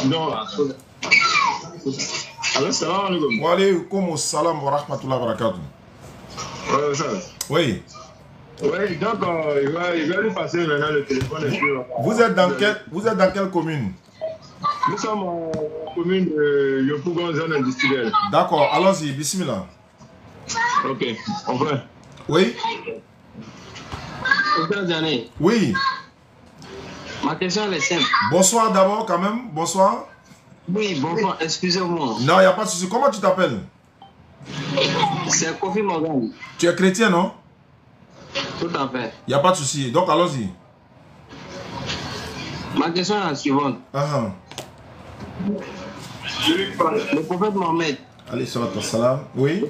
Non. Alors, salam alaikum. Wa alaykoum salam wa rahmatullahi wa barakatuh. Oui. Oui, donc il va lui passer maintenant le téléphone. Vous êtes dans quelle commune? Nous sommes en commune de Yopougon, zone industrielle. D'accord, allons-y, bismillah. Ok, on va. Oui. Oui. Ma question est simple. Bonsoir d'abord quand même, bonsoir. Oui, bonsoir, excusez-moi. Non, il n'y a pas de souci. Comment tu t'appelles? C'est Kofi Morgan. Tu es chrétien, non? Tout à fait. Il n'y a pas de souci. Donc, allons-y. Ma question est la suivante. Le prophète Mohamed. Allez, salam salam. Oui.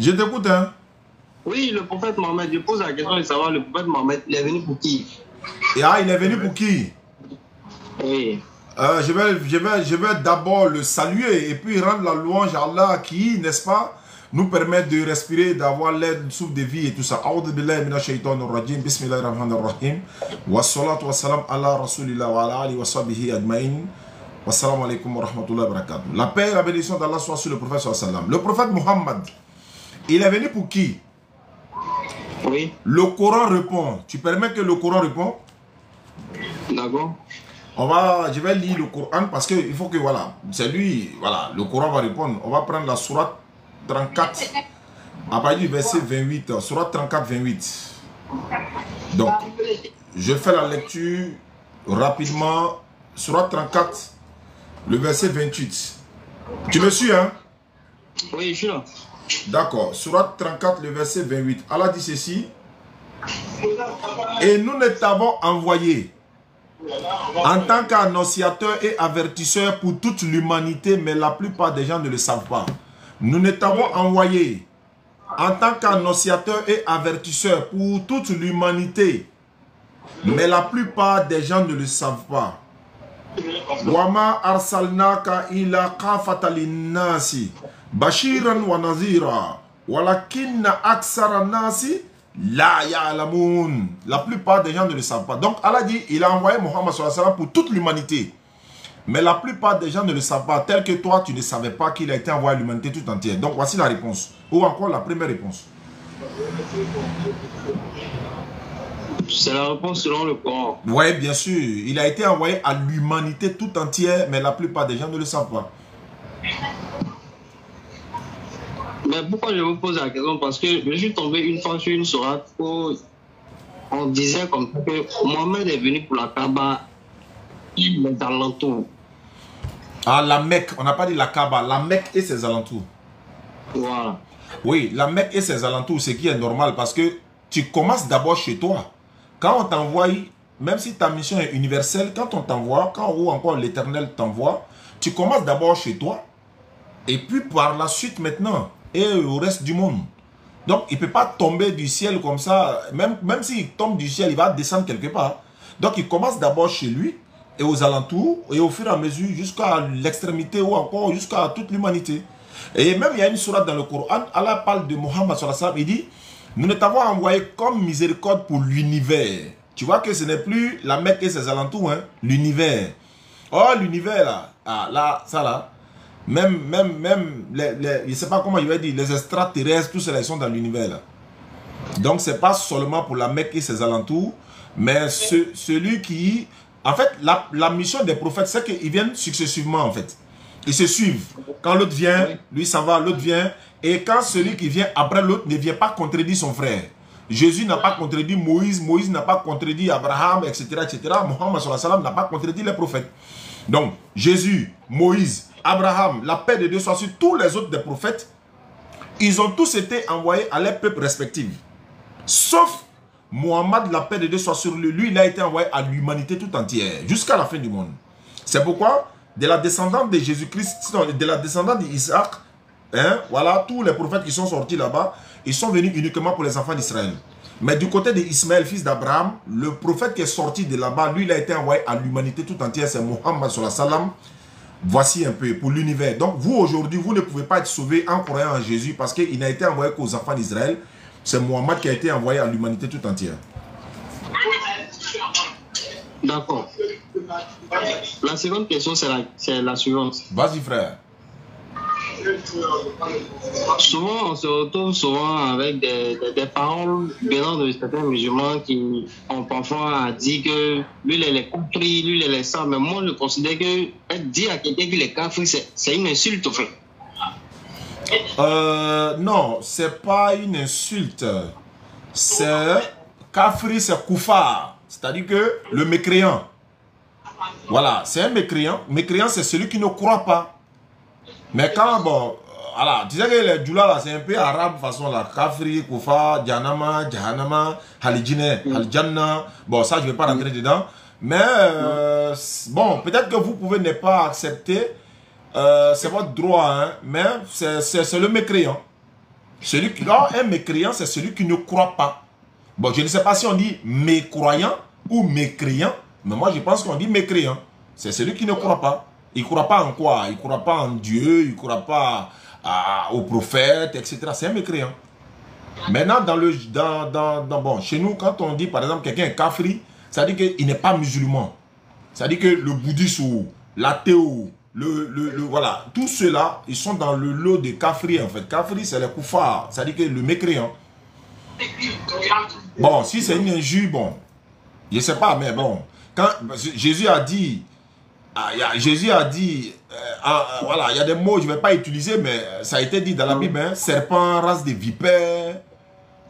Je t'écoute, hein? Oui, le prophète Mohamed. Je pose la question de savoir le prophète Mohamed, il est venu pour qui? Et il est venu pour qui? Oui. Je vais d'abord le saluer et puis rendre la louange à Allah qui, n'est-ce pas, nous permet de respirer, d'avoir l'air, le souffle de vie et tout ça. A'udhu billahi minash shaitanir rajim. Bismillahir rahmanir rahim. Wassalatu wassalam ala rasulillah wa ala alihi wa sahbihi ajma'in. Wassalamu alaikum wa rahmatullahi wa barakatuh. La paix et la bénédiction d'Allah soit sur le prophète sallallahu alayhi wa sallam. Le prophète Muhammad, il est venu pour qui? Oui. Le Coran répond. Tu permets que le Coran réponde? D'accord. Je vais lire le Coran parce qu'il faut que, voilà, c'est lui, voilà, le Coran va répondre. On va prendre la sourate 34, à partir du verset 28, sourate 34, 28. Donc, je fais la lecture rapidement, sourate 34, le verset 28. Tu me suis, hein? Oui, je suis là. D'accord, sourate 34, le verset 28. Allah dit ceci. Et nous ne t'avons envoyé en tant qu'annonciateur et avertisseur pour toute l'humanité, mais la plupart des gens ne le savent pas. Nous ne t'avons envoyé en tant qu'annonciateur et avertisseur pour toute l'humanité, mais la plupart des gens ne le savent pas. Wama arsalnaka ila kafata linnasi bashiran wa nazira walakinna aksara nasi la ya'lamun. La plupart des gens ne le savent pas. Donc Allah dit, il a envoyé Mohammed sallallahu alayhi wa sallam pour toute l'humanité. Mais la plupart des gens ne le savent pas, tel que toi, tu ne savais pas qu'il a été envoyé à l'humanité tout entière. Donc voici la réponse. Ou encore la première réponse. C'est la réponse selon le Coran. Oui, bien sûr. Il a été envoyé à l'humanité tout entière, mais la plupart des gens ne le savent pas. Mais pourquoi je vous pose la question? Parce que je suis tombé une fois sur une sourate où on disait comme ça que Mohamed est venu pour la Kaaba, il est alentours. Ah, la Mecque, on n'a pas dit la Kaaba, la Mecque et ses alentours. Voilà. Oui, la Mecque et ses alentours, ce qui est normal parce que tu commences d'abord chez toi. Quand on t'envoie, même si ta mission est universelle, quand on t'envoie, ou encore l'Éternel t'envoie, tu commences d'abord chez toi et puis par la suite maintenant et au reste du monde. Donc il ne peut pas tomber du ciel comme ça, même s'il tombe du ciel, il va descendre quelque part. Donc il commence d'abord chez lui et aux alentours et au fur et à mesure jusqu'à l'extrémité ou encore jusqu'à toute l'humanité. Et même il y a une sourate dans le Coran, Allah parle de Mohammed sallallahu alayhi wa sallam, il dit: nous ne t'avons envoyé comme miséricorde pour l'univers. Tu vois que ce n'est plus la Mecque et ses alentours, hein, l'univers. Oh, l'univers là, ah, là, ça là, même je ne sais pas comment il va dire, les extraterrestres, tous ceux-là, ils sont dans l'univers là. Donc, ce n'est pas seulement pour la Mecque et ses alentours, mais celui qui... En fait, la mission des prophètes, c'est qu'ils viennent successivement, en fait. Ils se suivent. Quand l'autre vient, lui s'en va, l'autre vient. Et quand celui qui vient après l'autre ne vient pas contredire son frère. Jésus n'a pas contredit Moïse, Moïse n'a pas contredit Abraham, etc. etc. Mohammed sallallahu alayhi wa sallam n'a pas contredit les prophètes. Donc, Jésus, Moïse, Abraham, la paix de Dieu soit sur tous les autres des prophètes, ils ont tous été envoyés à leurs peuples respectifs. Sauf Mohammed, la paix de Dieu soit sur lui. Lui, il a été envoyé à l'humanité tout entière, jusqu'à la fin du monde. C'est pourquoi, de la descendante de Jésus-Christ, de la descendante d'Isaac, hein, voilà, tous les prophètes qui sont sortis là-bas, ils sont venus uniquement pour les enfants d'Israël. Mais du côté d'Ismaël, fils d'Abraham, le prophète qui est sorti de là-bas, lui, il a été envoyé à l'humanité tout entière, c'est Mohammed sallallahu alayhi wa sallam. Voici un peu pour l'univers. Donc vous, aujourd'hui, vous ne pouvez pas être sauvés en croyant en Jésus parce qu'il n'a été envoyé qu'aux enfants d'Israël. C'est Mohammed qui a été envoyé à l'humanité tout entière. D'accord. La seconde question, c'est la suivante. Vas-y, frère. Souvent, on se retrouve souvent avec des paroles venant de certains musulmans qui ont parfois dit que lui, il est compris, lui, il est ça. Mais moi, je considère que dire à quelqu'un qu'il est kafri, c'est une insulte, au fait. Non, c'est pas une insulte. C'est kafri, c'est koufar. C'est-à-dire que le mécréant. Voilà, c'est un mécréant. Mécréant, c'est celui qui ne croit pas. Mais quand, bon, voilà, tu sais que les djoula là, c'est un peu arabe façon là. Kafri, Koufa, Djanama, Jahanama, Halijine, Halijana. Bon, ça, je ne vais pas rentrer dedans. Mais, bon, peut-être que vous pouvez ne pas accepter. C'est votre droit, hein. Mais c'est le mécréant. Quand un mécréant, c'est celui qui ne croit pas. Bon, je ne sais pas si on dit mécroyant ou mécréant. Mais moi, je pense qu'on dit mécréant. C'est celui qui ne croit pas. Il ne croit pas en quoi? Il ne croit pas en Dieu, il ne croit pas au prophète, etc. C'est un mécréant. Maintenant, bon, chez nous, quand on dit, par exemple, quelqu'un est kafri, ça veut dire qu'il n'est pas musulman. Ça veut dire que le bouddhisme ou l'athéo, voilà, tous ceux-là, ils sont dans le lot des kafri, en fait. Kafri, c'est le koufar, ça veut dire que le mécréant. Bon, si c'est une injure, bon, je ne sais pas, mais bon, quand Jésus a dit, voilà, il y a des mots que je ne vais pas utiliser, mais ça a été dit dans la Bible, hein, serpent, race de vipères.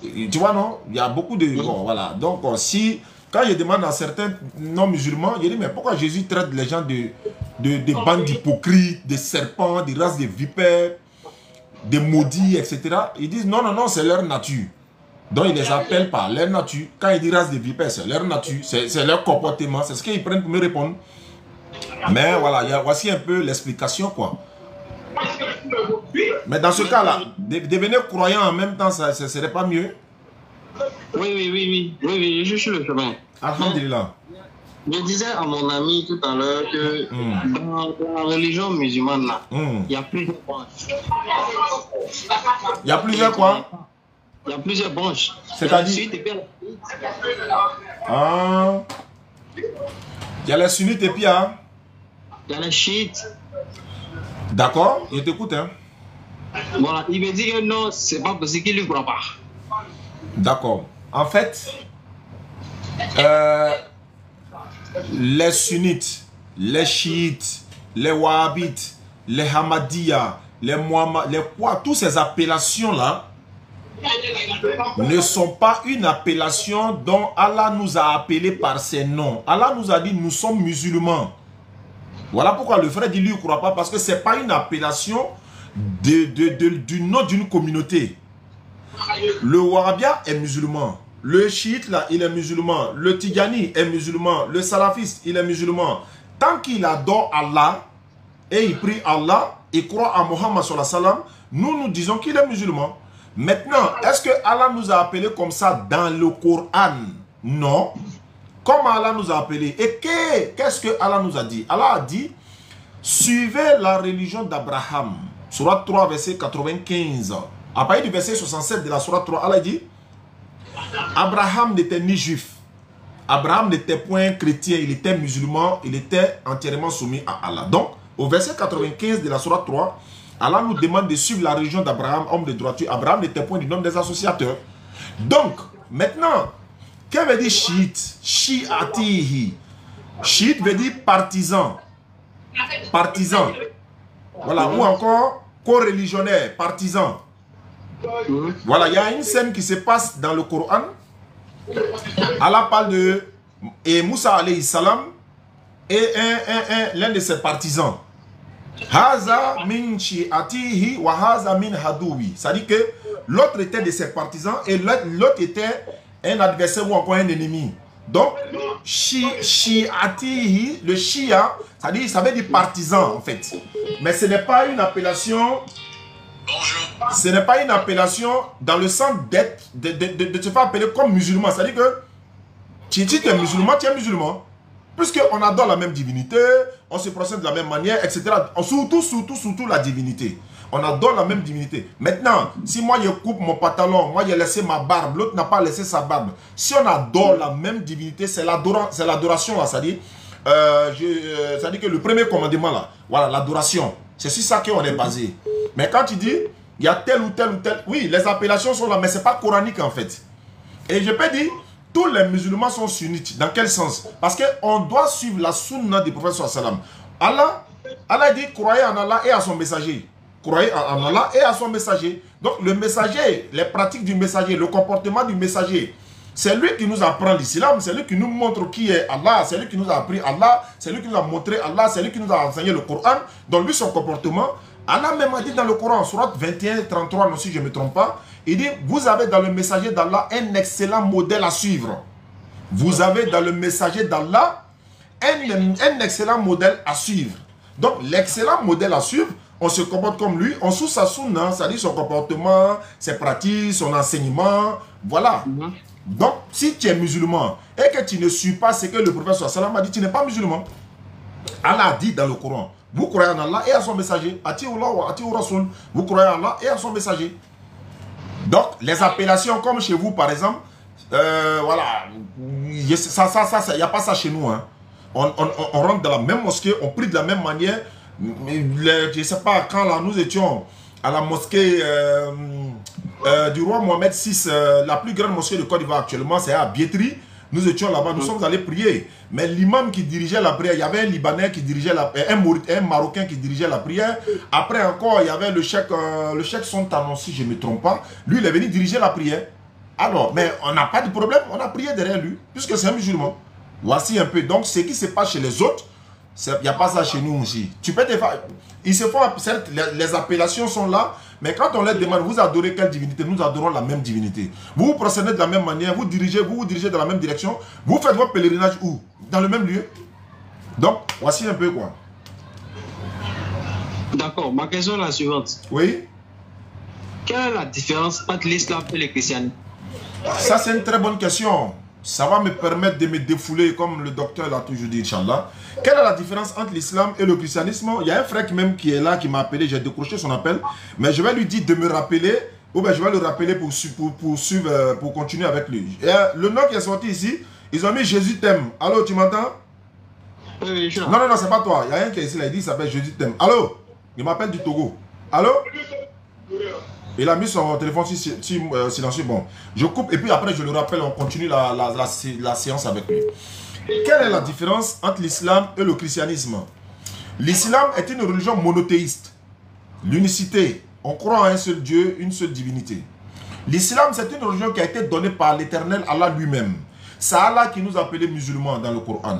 Tu vois, non? Il y a beaucoup de... Bon, voilà. Donc, si... Quand je demande à certains non-musulmans, je dis, mais pourquoi Jésus traite les gens de bandes d'hypocrites, de serpents, de races de vipères, de maudits, etc. Ils disent, non, non, non, c'est leur nature. Donc, ils ne les appellent pas leur nature. Quand ils disent race de vipères, c'est leur nature, c'est leur comportement. C'est ce qu'ils prennent pour me répondre. Mais voilà, voici un peu l'explication, quoi. Mais dans ce cas-là, devenir croyant en même temps, ça ne serait pas mieux? Oui, je suis le chemin. Alhamdulillah. Je disais à mon ami tout à l'heure que dans la religion musulmane, il y a plusieurs branches. Il y a plusieurs quoi? Il y a plusieurs branches. C'est-à-dire? Il y a les sunnites et puis hein? Il y a les chiites. D'accord, je t'écoute. Hein. Voilà, il me dit que non, c'est pas possible qu'il ne croit pas. D'accord. En fait, les sunnites, les chiites, les wahhabites, les hamadiyas, les muhammad, les quoi, toutes ces appellations-là ne sont pas une appellation dont Allah nous a appelés par ses noms. Allah nous a dit nous sommes musulmans. Voilà pourquoi le frère dit lui ne croit pas, parce que ce n'est pas une appellation du nom d'une communauté. Le Wahhabia est musulman. Le chiite, là, il est musulman. Le Tigani est musulman. Le salafiste, il est musulman. Tant qu'il adore Allah et il prie Allah, il croit à Mohammed sallallahu alayhi wa sallam, nous disons qu'il est musulman. Maintenant, est-ce que Allah nous a appelés comme ça dans le Coran? Non. Comment Allah nous a appelés? Et qu'est-ce que Allah nous a dit? Allah a dit, suivez la religion d'Abraham. Surat 3, verset 95. À partir du verset 67 de la Surat 3, Allah dit, Abraham n'était ni juif. Abraham n'était point chrétien, il était musulman, il était entièrement soumis à Allah. Donc, au verset 95 de la Surat 3, Allah nous demande de suivre la religion d'Abraham, homme de droiture. Abraham n'était point du nom des associateurs. Donc, maintenant, qu'est-ce que veut dire chiite? Shi'atihi. Chiite veut dire partisan. Partisan. Voilà, ou encore co-religionnaire, partisan. Voilà, il y a une scène qui se passe dans le Coran. Allah parle de Moussa alayhi salam et l'un de ses partisans. Haza min shi'atihi wa haza min hadoui. C'est-à-dire que l'autre était de ses partisans et l'autre était un adversaire ou encore un ennemi. Donc, shi'atihi, le shia, c'est-à-dire ça veut dire partisan en fait. Mais ce n'est pas une appellation. Ce n'est pas une appellation dans le sens de te faire appeler comme musulman. C'est-à-dire que tu es musulman, tu es musulman. Puisqu'on adore la même divinité, on se procède de la même manière, etc. Surtout la divinité. On adore la même divinité. Maintenant, si moi je coupe mon pantalon, moi j'ai laissé ma barbe, l'autre n'a pas laissé sa barbe. Si on adore la même divinité, c'est l'adoration là, c'est-à-dire que le premier commandement là, voilà, l'adoration. C'est sur ça qu'on est basé. Mais quand tu dis, il y a tel ou tel ou tel, oui, les appellations sont là, mais ce n'est pas coranique en fait. Et je peux dire, tous les musulmans sont sunnites. Dans quel sens? Parce qu'on doit suivre la sunna du prophète sallam. Allah dit, croyez en Allah et à son messager. Croyez en Allah et à son messager. Donc le messager, les pratiques du messager, le comportement du messager, c'est lui qui nous apprend l'islam, c'est lui qui nous montre qui est Allah, c'est lui qui nous a appris Allah, c'est lui qui nous a montré Allah, c'est lui qui nous a enseigné le Coran. Donc lui, son comportement, Allah même a dit dans le Coran, surat 21, 33, non, si je ne me trompe pas, il dit, vous avez dans le messager d'Allah un excellent modèle à suivre. Vous avez dans le messager d'Allah un excellent modèle à suivre. Donc l'excellent modèle à suivre, on se comporte comme lui, on suit sa sunna, c'est-à-dire son comportement, ses pratiques, son enseignement, voilà. Donc, si tu es musulman et que tu ne suis pas ce que le prophète sallam a dit, tu n'es pas musulman. Allah a dit dans le Coran, vous croyez en Allah et à son messager. Vous croyez en Allah et à son messager. Donc, les appellations comme chez vous, par exemple, voilà, il n'y a pas ça chez nous. Hein. On rentre dans la même mosquée, on prie de la même manière. Je ne sais pas, quand là, nous étions à la mosquée du roi Mohamed VI, la plus grande mosquée de Côte d'Ivoire actuellement, c'est à Biétri. Nous étions là-bas, nous sommes allés prier. Mais l'imam qui dirigeait la prière, il y avait un Libanais qui dirigeait la prière, un Marocain qui dirigeait la prière. Après encore, il y avait le cheikh Sontanon, si je ne me trompe pas. Lui, il est venu diriger la prière. Alors, mais on n'a pas de problème, on a prié derrière lui, puisque c'est un musulman. Voici un peu. Donc, ce qui se passe chez les autres, il n'y a pas ça chez nous aussi. Tu peux te faire... Ils se font, certes, les appellations sont là, mais quand on leur demande, vous adorez quelle divinité? Nous adorons la même divinité. Vous vous procédez de la même manière, vous vous dirigez dans la même direction, vous faites votre pèlerinage où? Dans le même lieu. Donc, voici un peu quoi. D'accord, ma question est la suivante. Oui. Quelle est la différence entre l'islam et le christianisme? Ça, c'est une très bonne question. Ça va me permettre de me défouler, comme le docteur l'a toujours dit, Inch'Allah. Quelle est la différence entre l'islam et le christianisme? Il y a un frère même qui est là, qui m'a appelé, j'ai décroché son appel. Mais je vais lui dire de me rappeler, ou bien je vais le rappeler pour suivre, pour continuer avec lui. Et, le nom qui est sorti ici, ils ont mis Jésus t'aime. Allô, tu m'entends? Oui, je... Non, c'est pas toi. Il y a un qui est ici, là, il dit, il s'appelle Jésus t'aime. Allô? Il m'appelle du Togo. Allô? Il a mis son téléphone silencieux. Bon, je coupe et puis après je le rappelle, on continue la séance avec lui. Quelle est la différence entre l'islam et le christianisme? L'islam est une religion monothéiste. L'unicité, on croit en un seul Dieu, une seule divinité. L'islam, c'est une religion qui a été donnée par l'Éternel Allah lui-même. C'est Allah qui nous a appelés musulmans dans le Coran.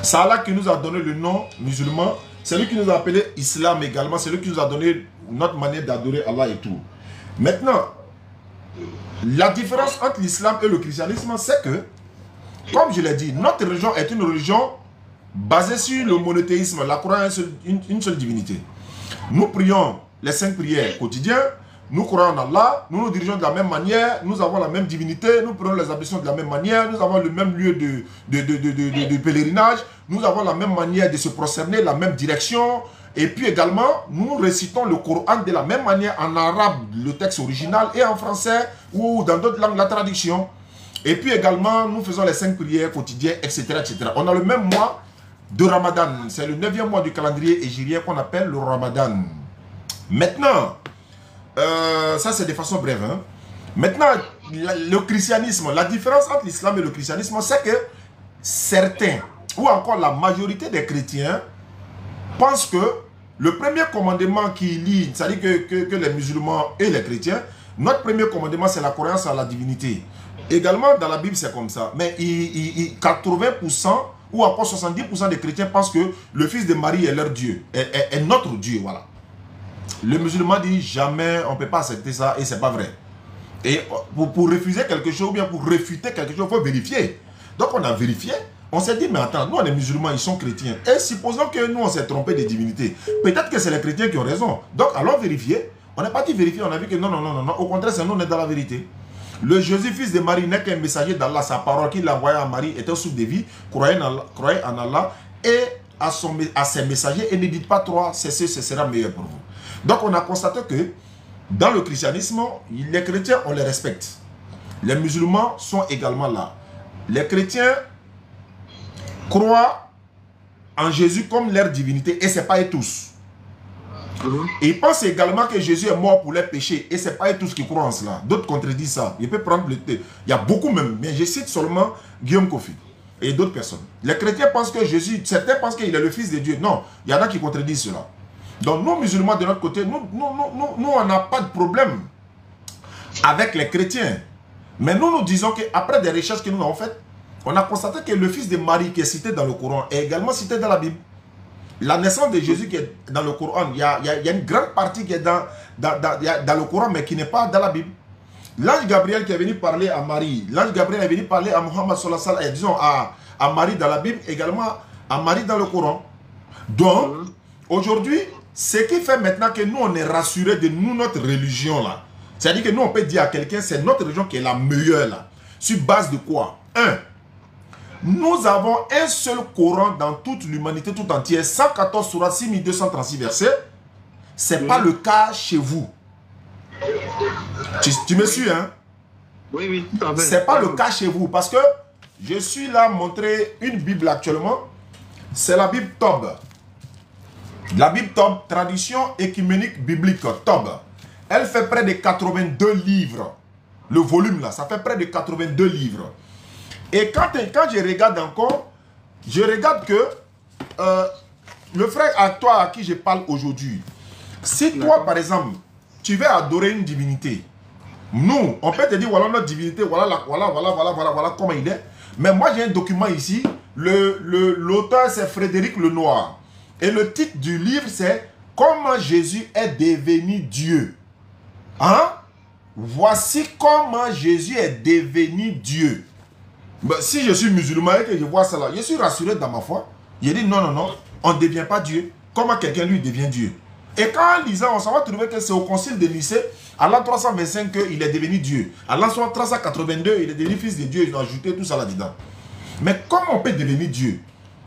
C'est Allah qui nous a donné le nom musulman. C'est lui qui nous a appelés islam également. C'est lui qui nous a donné notre manière d'adorer Allah et tout. Maintenant, la différence entre l'islam et le christianisme, c'est que, comme je l'ai dit, notre religion est une religion basée sur le monothéisme, la croyance une seule divinité. Nous prions les 5 prières quotidiennes, nous croyons en Allah, nous nous dirigeons de la même manière, nous avons la même divinité, nous prenons les ablutions de la même manière, nous avons le même lieu de pèlerinage, nous avons la même manière de se prosterner, la même direction. Et puis également, nous récitons le Coran de la même manière en arabe, le texte original, et en français ou dans d'autres langues, la traduction. Et puis également, nous faisons les 5 prières quotidiennes, etc., etc. On a le même mois de Ramadan. C'est le 9e mois du calendrier hégirien qu'on appelle le Ramadan. Maintenant, ça c'est de façon brève. Hein. Maintenant, le christianisme, la différence entre l'islam et le christianisme, c'est que certains, ou encore la majorité des chrétiens, pense que le premier commandement qui lie, c'est-à-dire que les musulmans et les chrétiens, notre premier commandement, c'est la croyance à la divinité. Également, dans la Bible, c'est comme ça. Mais 80% ou encore 70% des chrétiens pensent que le fils de Marie est leur Dieu, est notre Dieu, voilà. Le musulman dit jamais, on ne peut pas accepter ça et c'est pas vrai. Et pour refuser quelque chose ou bien pour réfuter quelque chose, il faut vérifier. Donc on a vérifié. On s'est dit, mais attends, nous on est musulmans, ils sont chrétiens. Et supposons que nous on s'est trompé de divinité. Peut-être que c'est les chrétiens qui ont raison. Donc allons vérifier. On n'est pas dit vérifier, on a vu que non. Au contraire, c'est nous, on est dans la vérité. Le Jésus, fils de Marie, n'est qu'un messager d'Allah. Sa parole qu'il a envoyée à Marie était source de vie. Croyez en Allah et à ses messagers et ne dites pas trois, ce sera meilleur pour vous. Donc on a constaté que dans le christianisme, les chrétiens, on les respecte. Les musulmans sont également là. Les chrétiens croient en Jésus comme leur divinité et ce n'est pas eux tous. Et ils pensent également que Jésus est mort pour les péchés et ce n'est pas eux tous qui croient en cela. D'autres contredisent ça. Je peux prendre il y a beaucoup même, mais je cite seulement Guillaume Kofi et d'autres personnes. Les chrétiens pensent que Jésus, certains pensent qu'il est le fils de Dieu. Non, il y en a qui contredisent cela. Donc nous musulmans de notre côté, nous on n'a pas de problème avec les chrétiens. Mais nous disons qu'après des recherches que nous avons faites, on a constaté que le fils de Marie qui est cité dans le Coran est également cité dans la Bible. La naissance de Jésus qui est dans le Coran, il y a une grande partie qui est dans le Coran mais qui n'est pas dans la Bible. L'ange Gabriel qui est venu parler à Marie, l'ange Gabriel est venu parler à Mohammed sallallahu alayhi wa sallam, disons à Marie dans la Bible, également à Marie dans le Coran. Donc, aujourd'hui, ce qui fait maintenant que nous on est rassurés de nous, notre religion là. C'est-à-dire que nous on peut dire à quelqu'un c'est notre religion qui est la meilleure là. Sur base de quoi? Nous avons un seul Coran dans toute l'humanité tout entière, 114 sourates, 6236 versets. Ce n'est pas le cas chez vous. Tu me suis, hein? Oui, tout à fait. Ce n'est pas le cas chez vous, parce que je suis là à montrer une Bible actuellement. C'est la Bible Tob. La Bible Tob, traduction écuménique biblique, Tob. Elle fait près de 82 livres. Le volume là, ça fait près de 82 livres. Et quand je regarde encore, je regarde que le frère à toi à qui je parle aujourd'hui, si toi par exemple, tu veux adorer une divinité, nous, on peut te dire voilà notre divinité, voilà comment il est. Mais moi j'ai un document ici, l'auteur c'est Frédéric Lenoir. Et le titre du livre c'est Comment Jésus est devenu Dieu. Hein? Voici comment Jésus est devenu Dieu. Ben, si je suis musulman et que je vois cela, je suis rassuré dans ma foi. Je dis non, on ne devient pas Dieu. Comment quelqu'un lui devient Dieu? Et quand en lisant, on s'en va trouver que c'est au concile de Nicée, à l'an 325, qu'il est devenu Dieu. À l'an 382, il est devenu fils de Dieu. Ils ont ajouté tout ça là-dedans. Mais comment on peut devenir Dieu?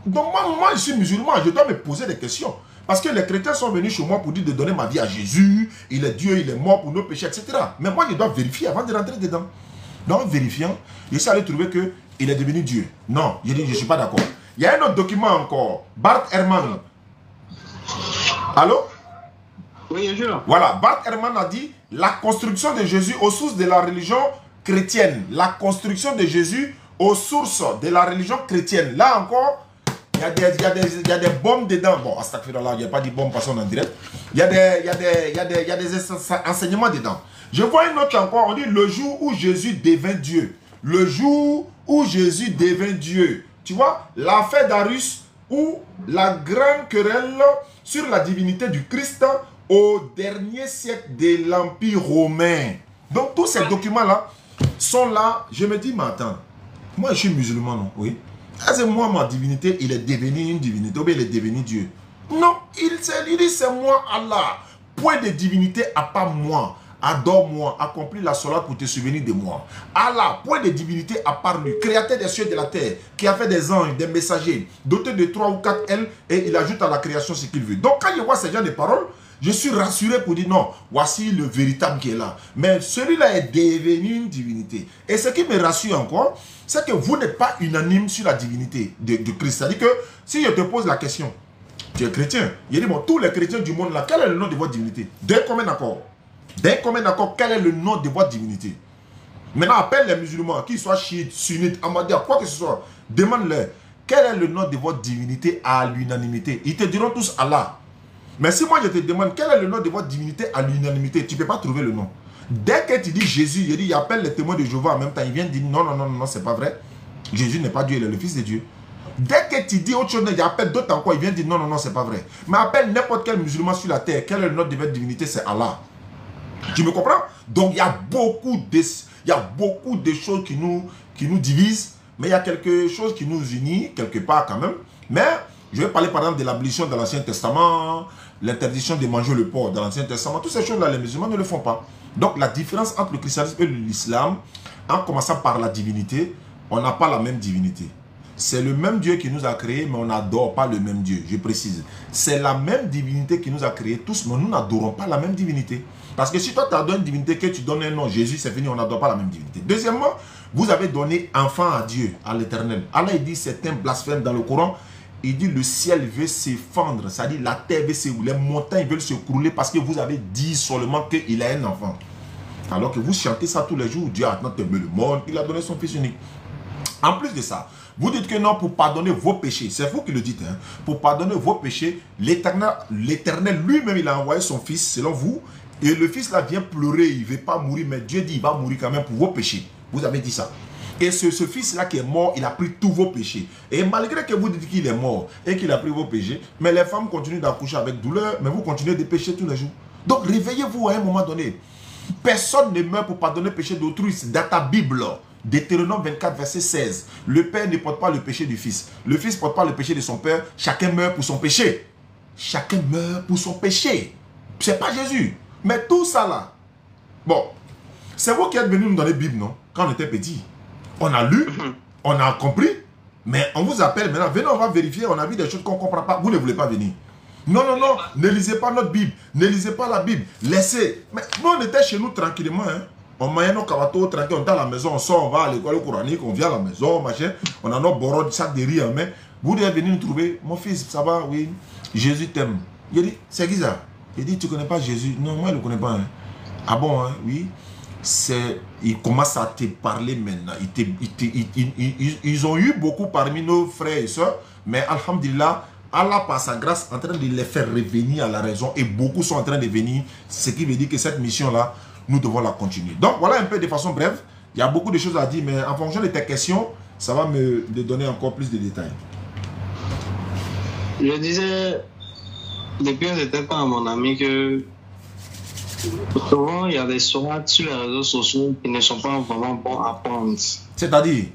Donc moi, je suis musulman, je dois me poser des questions. Parce que les chrétiens sont venus chez moi pour dire de donner ma vie à Jésus. Il est Dieu, il est mort pour nos péchés, etc. Mais moi, je dois vérifier avant de rentrer dedans. Donc, en vérifiant, je suis allé trouver qu'il est devenu Dieu. Non, je dis, je ne suis pas d'accord. Il y a un autre document encore. Bart Ehrman. Allô? Oui, je suis là. Voilà, Bart Ehrman a dit la construction de Jésus aux sources de la religion chrétienne. La construction de Jésus aux sources de la religion chrétienne. Là encore, il y a des bombes dedans. Bon, à ce là il n'y a pas de bombes parce qu'on est en direct. Il y a des enseignements dedans. Je vois une autre encore, on dit le jour où Jésus devint Dieu. Le jour où Jésus devint Dieu. Tu vois, l'affaire d'Arus ou la grande querelle sur la divinité du Christ au dernier siècle de l'Empire romain. Donc tous ces documents-là sont là. Je me dis, mais attends, moi je suis musulman, non? Oui. C'est moi, ma divinité, il est devenu une divinité, ou bien il est devenu Dieu. Non, il dit c'est moi Allah. Point de divinité à part moi. Adore-moi, accomplis la solat pour te souvenir de moi. Allah, point de divinité à part lui, créateur des cieux et de la terre, qui a fait des anges, des messagers, dotés de 3 ou 4 ailes, et il ajoute à la création ce qu'il veut. Donc quand je vois ces gens de paroles, je suis rassuré pour dire non, voici le véritable qui est là. Mais celui-là est devenu une divinité. Et ce qui me rassure encore, c'est que vous n'êtes pas unanime sur la divinité de Christ. C'est-à-dire que si je te pose la question, tu es chrétien, je dis bon, tous les chrétiens du monde là, quel est le nom de votre divinité? D'un commun accord. D'un commun accord, quel est le nom de votre divinité? Maintenant, appelle les musulmans, qu'ils soient chiites, sunnites, ahmadiyya, quoi que ce soit, demande-leur quel est le nom de votre divinité à l'unanimité. Ils te diront tous Allah. Mais si moi je te demande quel est le nom de votre divinité à l'unanimité, tu ne peux pas trouver le nom. Dès que tu dis Jésus, il appelle les témoins de Jéhovah en même temps, il vient dire non, c'est pas vrai. Jésus n'est pas Dieu, il est le Fils de Dieu. Dès que tu dis autre chose, il appelle d'autres encore, il vient dire non, c'est pas vrai. Mais appelle n'importe quel musulman sur la terre, quel est le nom de votre divinité, c'est Allah. Tu me comprends? Donc il y a beaucoup de choses qui nous divisent, mais il y a quelque chose qui nous unit, quelque part quand même. Mais je vais parler par exemple de l'abolition de l'Ancien Testament, l'interdiction de manger le porc dans l'Ancien Testament. Toutes ces choses-là, les musulmans ne le font pas. Donc la différence entre le christianisme et l'islam, en commençant par la divinité, on n'a pas la même divinité. C'est le même Dieu qui nous a créés, mais on n'adore pas le même Dieu, je précise. C'est la même divinité qui nous a créés tous, mais nous n'adorons pas la même divinité. Parce que si toi tu adores une divinité, que tu donnes un nom, Jésus, c'est fini, on n'adore pas la même divinité. Deuxièmement, vous avez donné enfant à Dieu, à l'éternel. Allah il dit, c'est un blasphème dans le Coran. Il dit, le ciel veut s'effondre, c'est-à-dire la terre veut s'écrouler, les montagnes veulent s'écrouler parce que vous avez dit seulement qu'il a un enfant. Alors que vous chantez ça tous les jours, Dieu a tant aimé le monde, il a donné son fils unique. En plus de ça, vous dites que non, pour pardonner vos péchés, c'est vous qui le dites, hein, pour pardonner vos péchés, l'Éternel lui-même, il a envoyé son fils, selon vous, et le fils là vient pleurer, il ne veut pas mourir, mais Dieu dit, il va mourir quand même pour vos péchés. Vous avez dit ça. Et ce fils-là qui est mort, il a pris tous vos péchés. Et malgré que vous dites qu'il est mort et qu'il a pris vos péchés, mais les femmes continuent d'accoucher avec douleur, mais vous continuez de pécher tous les jours. Donc réveillez-vous à un moment donné. Personne ne meurt pour pardonner le péché d'autrui. C'est dans ta Bible. Deutéronome 24, verset 16. Le père ne porte pas le péché du fils. Le fils ne porte pas le péché de son père. Chacun meurt pour son péché. Chacun meurt pour son péché. C'est pas Jésus. Mais tout ça là. Bon. C'est vous qui êtes venus nous donner la Bible, non? Quand on était petit. On a lu. On a compris. Mais on vous appelle maintenant. Venez, on va vérifier. On a vu des choses qu'on ne comprend pas. Vous ne voulez pas venir. Non, non, non. Ne lisez pas notre Bible. Ne lisez pas la Bible. Laissez. Mais nous, on était chez nous tranquillement. Hein. On maillait nos cavatos tranquilles. On est à la maison. On sort, on va à l'école coranique. On vient à la maison. Machin. On a nos bords, sac de riz en main. Vous devez venir nous trouver. Mon fils, ça va? Oui. Jésus t'aime. Il dit, c'est qui ça? Il dit, tu ne connais pas Jésus? Non, moi, je ne le connais pas. Hein. Ah bon, hein? Oui. Il commence à te parler maintenant. Ils ont eu beaucoup parmi nos frères et sœurs. Mais alhamdulillah, Allah, par sa grâce, en train de les faire revenir à la raison. Et beaucoup sont en train de venir. Ce qui veut dire que cette mission-là, nous devons la continuer. Donc, voilà un peu de façon brève. Il y a beaucoup de choses à dire, mais en fonction de tes questions, ça va me donner encore plus de détails. Je disais, depuis un certain temps à mon ami que souvent, il y a des sourates sur les réseaux sociaux qui ne sont pas vraiment bons à prendre. C'est-à-dire?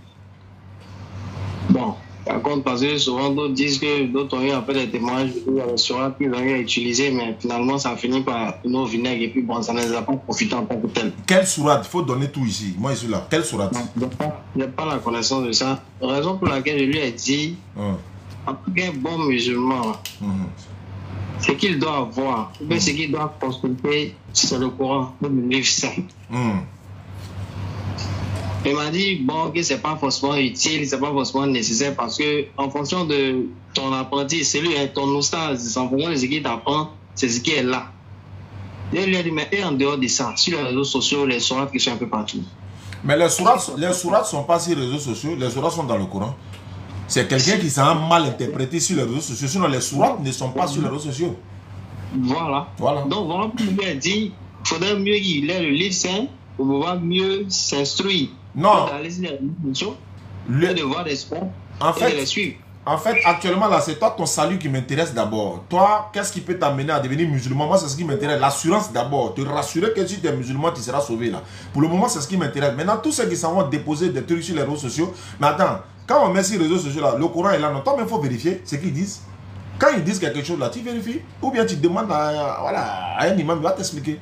Bon. Par contre, parce que souvent d'autres disent que d'autres ont eu un peu des témoignages, il y a des sourates qu'ils ont eu à utiliser, mais finalement ça finit par une eau vinaigre et puis bon, ça ne les a pas profité en tant que tel. Quelle sourate? Il faut donner tout ici. Moi, je suis là. Quelle sourate? Je n'ai pas la connaissance de ça. La raison pour laquelle je lui ai dit, en tout cas, bon musulman, ce qu'il doit avoir, ce qu'il doit consulter, c'est le Coran, le livre saint. Il m'a dit, bon, que c'est pas forcément utile, c'est pas forcément nécessaire parce que, en fonction de ton apprenti, c'est lui, ton oustaz, en fonction de ce qu'il t'apprend, c'est ce qui est là. Et il lui a dit, mais et en dehors de ça, sur les réseaux sociaux, les sourates qui sont un peu partout. Mais les sourates ne sont pas sur les réseaux sociaux, les sourates sont dans le Coran. C'est quelqu'un qui s'est mal interprété sur les réseaux sociaux, sinon les sourates ne sont pas sur les réseaux sociaux. Voilà. Donc, voilà pourquoi il a dit, il faudrait mieux qu'il ait le livre saint pour pouvoir mieux s'instruire. Non. De voir des sports et de les suivre. En fait, actuellement, là, c'est toi ton salut qui m'intéresse d'abord. Toi, qu'est-ce qui peut t'amener à devenir musulman? Moi, c'est ce qui m'intéresse. L'assurance d'abord. Te rassurer que si tu es musulman, tu seras sauvé là. Pour le moment, c'est ce qui m'intéresse. Maintenant, tous ceux qui s'en vont déposer des trucs sur les réseaux sociaux. Mais attends, quand on met sur les réseaux sociaux là, le Coran est là. Non, toi, mais il faut vérifier ce qu'ils disent. Quand ils disent quelque chose là, tu vérifies. Ou bien tu demandes à un imam, il va t'expliquer.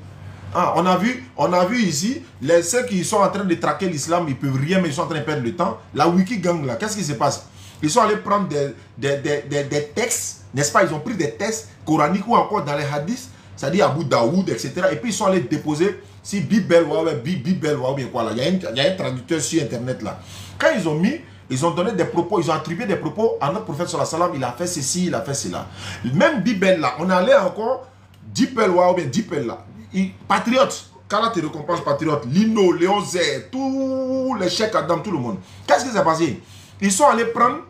Ah, on a vu ici, ceux qui sont en train de traquer l'islam, ils ne peuvent rien, mais ils sont en train de perdre le temps. La Wiki Gang, là, qu'est-ce qui se passe? Ils sont allés prendre des textes, n'est-ce pas? Ils ont pris des textes coraniques ou encore dans les hadiths, c'est-à-dire Abu Daoud, etc. Et puis ils sont allés déposer si Bible ou bien quoi là. Il y a un traducteur sur Internet là. Quand ils ont mis, ils ont donné des propos, ils ont attribué des propos à notre prophète sallallahu alayhi wa sallam, il a fait ceci, il a fait cela. Même Bible là, on allait encore, Dippel ou bien Dippel là. Patriote, Kala te récompense patriote, Lino, Léon Zé, tous les chèques Adam, tout le monde. Qu'est-ce qui s'est passé? Ils sont allés prendre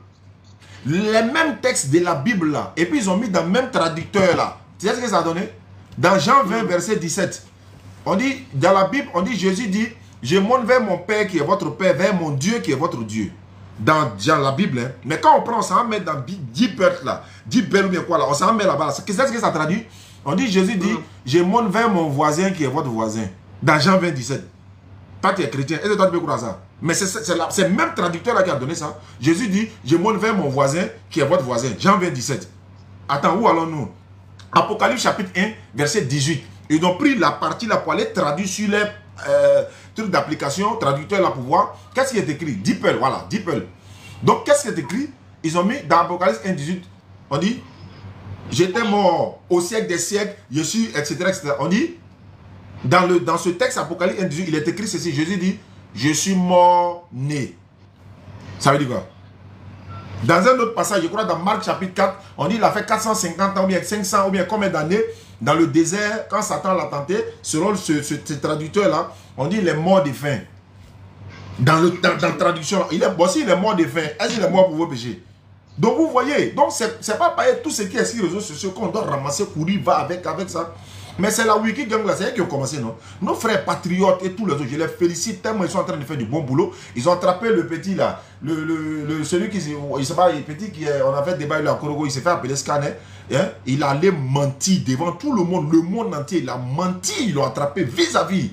les mêmes textes de la Bible là, et puis ils ont mis dans le même traducteur là. Tu sais ce que ça a donné? Dans Jean 20, verset 17, on dit, dans la Bible, on dit, Jésus dit, je monte vers mon Père qui est votre Père, vers mon Dieu qui est votre Dieu. Dans la Bible, hein. Mais quand on prend, on s'en met dans 10 pertes là, 10 belles ou bien quoi là, on s'en met là-bas. Qu'est-ce que ça traduit? On dit, Jésus dit, je monte vers mon voisin qui est votre voisin. Dans Jean 20, 17. Toi, tu es chrétien. Est-ce que toi, tu peux croire ça? Mais c'est le même traducteur là qui a donné ça. Jésus dit, je monte vers mon voisin qui est votre voisin. Jean 20, 17. Attends, où allons-nous? Apocalypse chapitre 1, verset 18. Ils ont pris la partie là pour aller traduire sur les trucs d'application, traducteur là pour voir. Qu'est-ce qui est écrit? DeepL, voilà, DeepL. Donc, qu'est-ce qui est écrit? Ils ont mis dans Apocalypse 1,18, on dit, j'étais mort au siècle des siècles, je suis, etc., etc. On dit, dans ce texte Apocalypse 1,18, il est écrit ceci, Jésus dit, je suis mort-né. Ça veut dire quoi? Dans un autre passage, je crois dans Marc chapitre 4, on dit il a fait 450 ans, ou bien 500, ou bien combien d'années dans le désert, quand Satan l'a tenté, selon ce traducteur-là, on dit il est mort de faim. Dans la traduction, il est mort de faim. Est-ce qu'il est mort pour vos péchés? Donc vous voyez, donc c'est pas pareil, tout ce qui est sur les réseaux sociaux qu'on doit ramasser, courir, va avec ça. Mais c'est la Wiki Gang là, c'est eux qui ont commencé, non? Nos frères patriotes et tous les autres, je les félicite tellement ils sont en train de faire du bon boulot. Ils ont attrapé le petit là, celui qui, il sait pas, le petit qui, on a fait débat là à Korogo, il s'est fait appeler Scanner. Hein? Il allait mentir devant tout le monde entier, il a menti, ils l'ont attrapé vis-à-vis.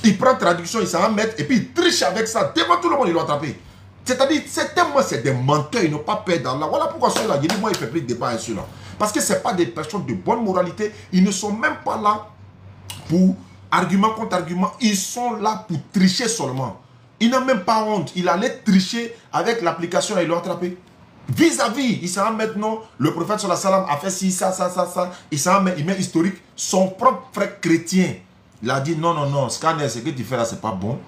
Il prend traduction, il s'en va mettre et puis il triche avec ça devant tout le monde, ils l'ont attrapé. C'est-à-dire, c'est des menteurs, ils n'ont pas peur d'Allah. Voilà pourquoi ceux-là, je dis, moi, il fait plus de débat avec ceux-là. Parce que ce n'est pas des personnes de bonne moralité. Ils ne sont même pas là pour argument contre argument. Ils sont là pour tricher seulement. Il n'a même pas honte. Il allait tricher avec l'application et ils l'ont attrapé. Vis-à-vis, il s'en va maintenant, le prophète sallallahu alayhi wa sallam a fait ci, ça. Il s'en met, il met historique. Son propre frère chrétien, il a dit, non, Scanner, ce que tu fais là, c'est pas bon.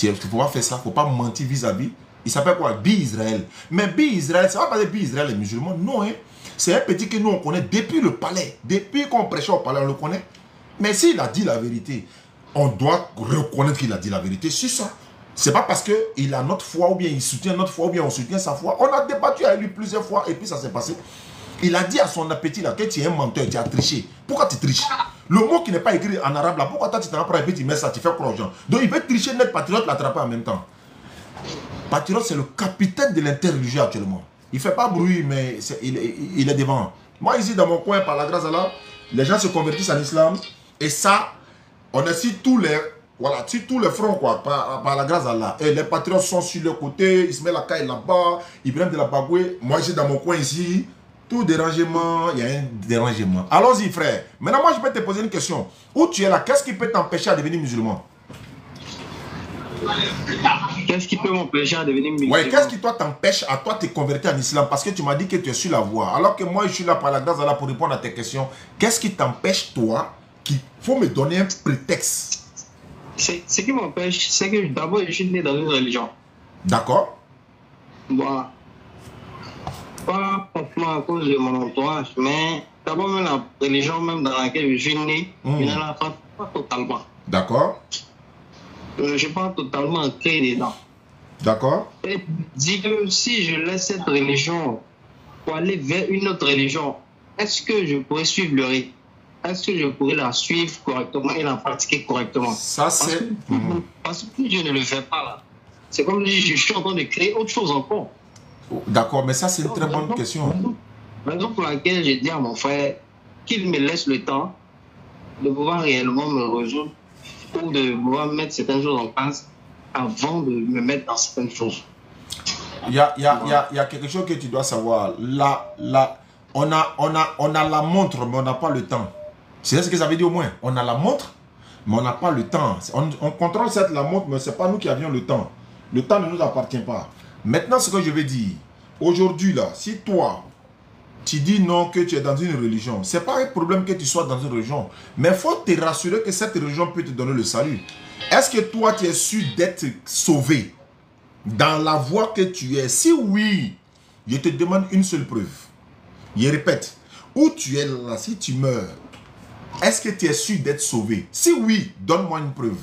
Il ne faut pas faire ça, il ne faut pas mentir vis-à-vis. Il s'appelle quoi? Bi-Israël. Mais Bi-Israël, ça va pas dire Bi-Israël les musulmans. Non, hein. C'est un petit que nous on connaît depuis le palais. Depuis qu'on prêchait au palais, on le connaît. Mais s'il a dit la vérité, on doit reconnaître qu'il a dit la vérité sur ça. C'est pas parce qu'il a notre foi ou bien il soutient notre foi ou bien on soutient sa foi. On a débattu avec lui plusieurs fois et puis ça s'est passé. Il a dit à son appétit là que tu es un menteur, tu as triché. Pourquoi tu triches? Le mot qui n'est pas écrit en arabe là, pourquoi toi tu t'en apprends et puis tu mets ça, tu fais croire aux gens. Donc il peut tricher, net patriote, l'attraper en même temps. Patriote, c'est le capitaine de l'interreligieux actuellement. Il ne fait pas bruit, mais il est devant. Moi, ici, dans mon coin, par la grâce d'Allah, les gens se convertissent en islam. Et ça, on est sur tous les, voilà, sur tous les fronts, quoi, par la grâce d'Allah. Et les patriotes sont sur le côté, ils se mettent la caille là-bas, ils prennent de la bagouée. Moi, ici, dans mon coin, ici, tout dérangement, il y a un dérangement. Allons-y, frère. Maintenant, moi, je peux te poser une question. Où tu es là, qu'est-ce qui peut t'empêcher à devenir musulman? Qu'est-ce qui peut m'empêcher à devenir musulman? Ouais, qu'est-ce qui toi t'empêche à toi de te convertir en islam? Parce que tu m'as dit que tu es sur la voie. Alors que moi, je suis là par la grâce d'Allah pour répondre à tes questions. Qu'est-ce qui t'empêche, toi, qu'il faut me donner un prétexte? Ce qui m'empêche, c'est que d'abord, je suis né dans une religion. D'accord. Voilà. Pas forcément à cause de mon entourage, mais d'abord, même la religion même dans laquelle je suis né, je ne la pratique pas totalement. D'accord. Je ne suis pas totalement ancré dedans. D'accord. Et dis que si je laisse cette religion pour aller vers une autre religion, est-ce que je pourrais suivre le rythme? Est-ce que je pourrais la suivre correctement et la pratiquer correctement? Ça, c'est... Parce que si je ne le fais pas là, c'est comme si je suis en train de créer autre chose encore. D'accord, mais ça, c'est une très bonne question. Raison pour laquelle j'ai dit à mon frère qu'il me laisse le temps de pouvoir réellement me résoudre ou de pouvoir mettre certaines choses en place avant de me mettre dans certaines choses. Il y a quelque chose que tu dois savoir. On a la montre, mais on n'a pas le temps. C'est ce que ça veut dire au moins. On a la montre, mais on n'a pas le temps. On contrôle certes la montre, mais ce n'est pas nous qui avions le temps. Le temps ne nous appartient pas. Maintenant, ce que je veux dire, aujourd'hui, là, si toi, tu dis non que tu es dans une religion, ce n'est pas un problème que tu sois dans une religion. Mais il faut te rassurer que cette religion peut te donner le salut. Est-ce que toi, tu es sûr d'être sauvé dans la voie que tu es? Si oui, je te demande une seule preuve. Je répète, où tu es là, si tu meurs, est-ce que tu es sûr d'être sauvé? Si oui, donne-moi une preuve.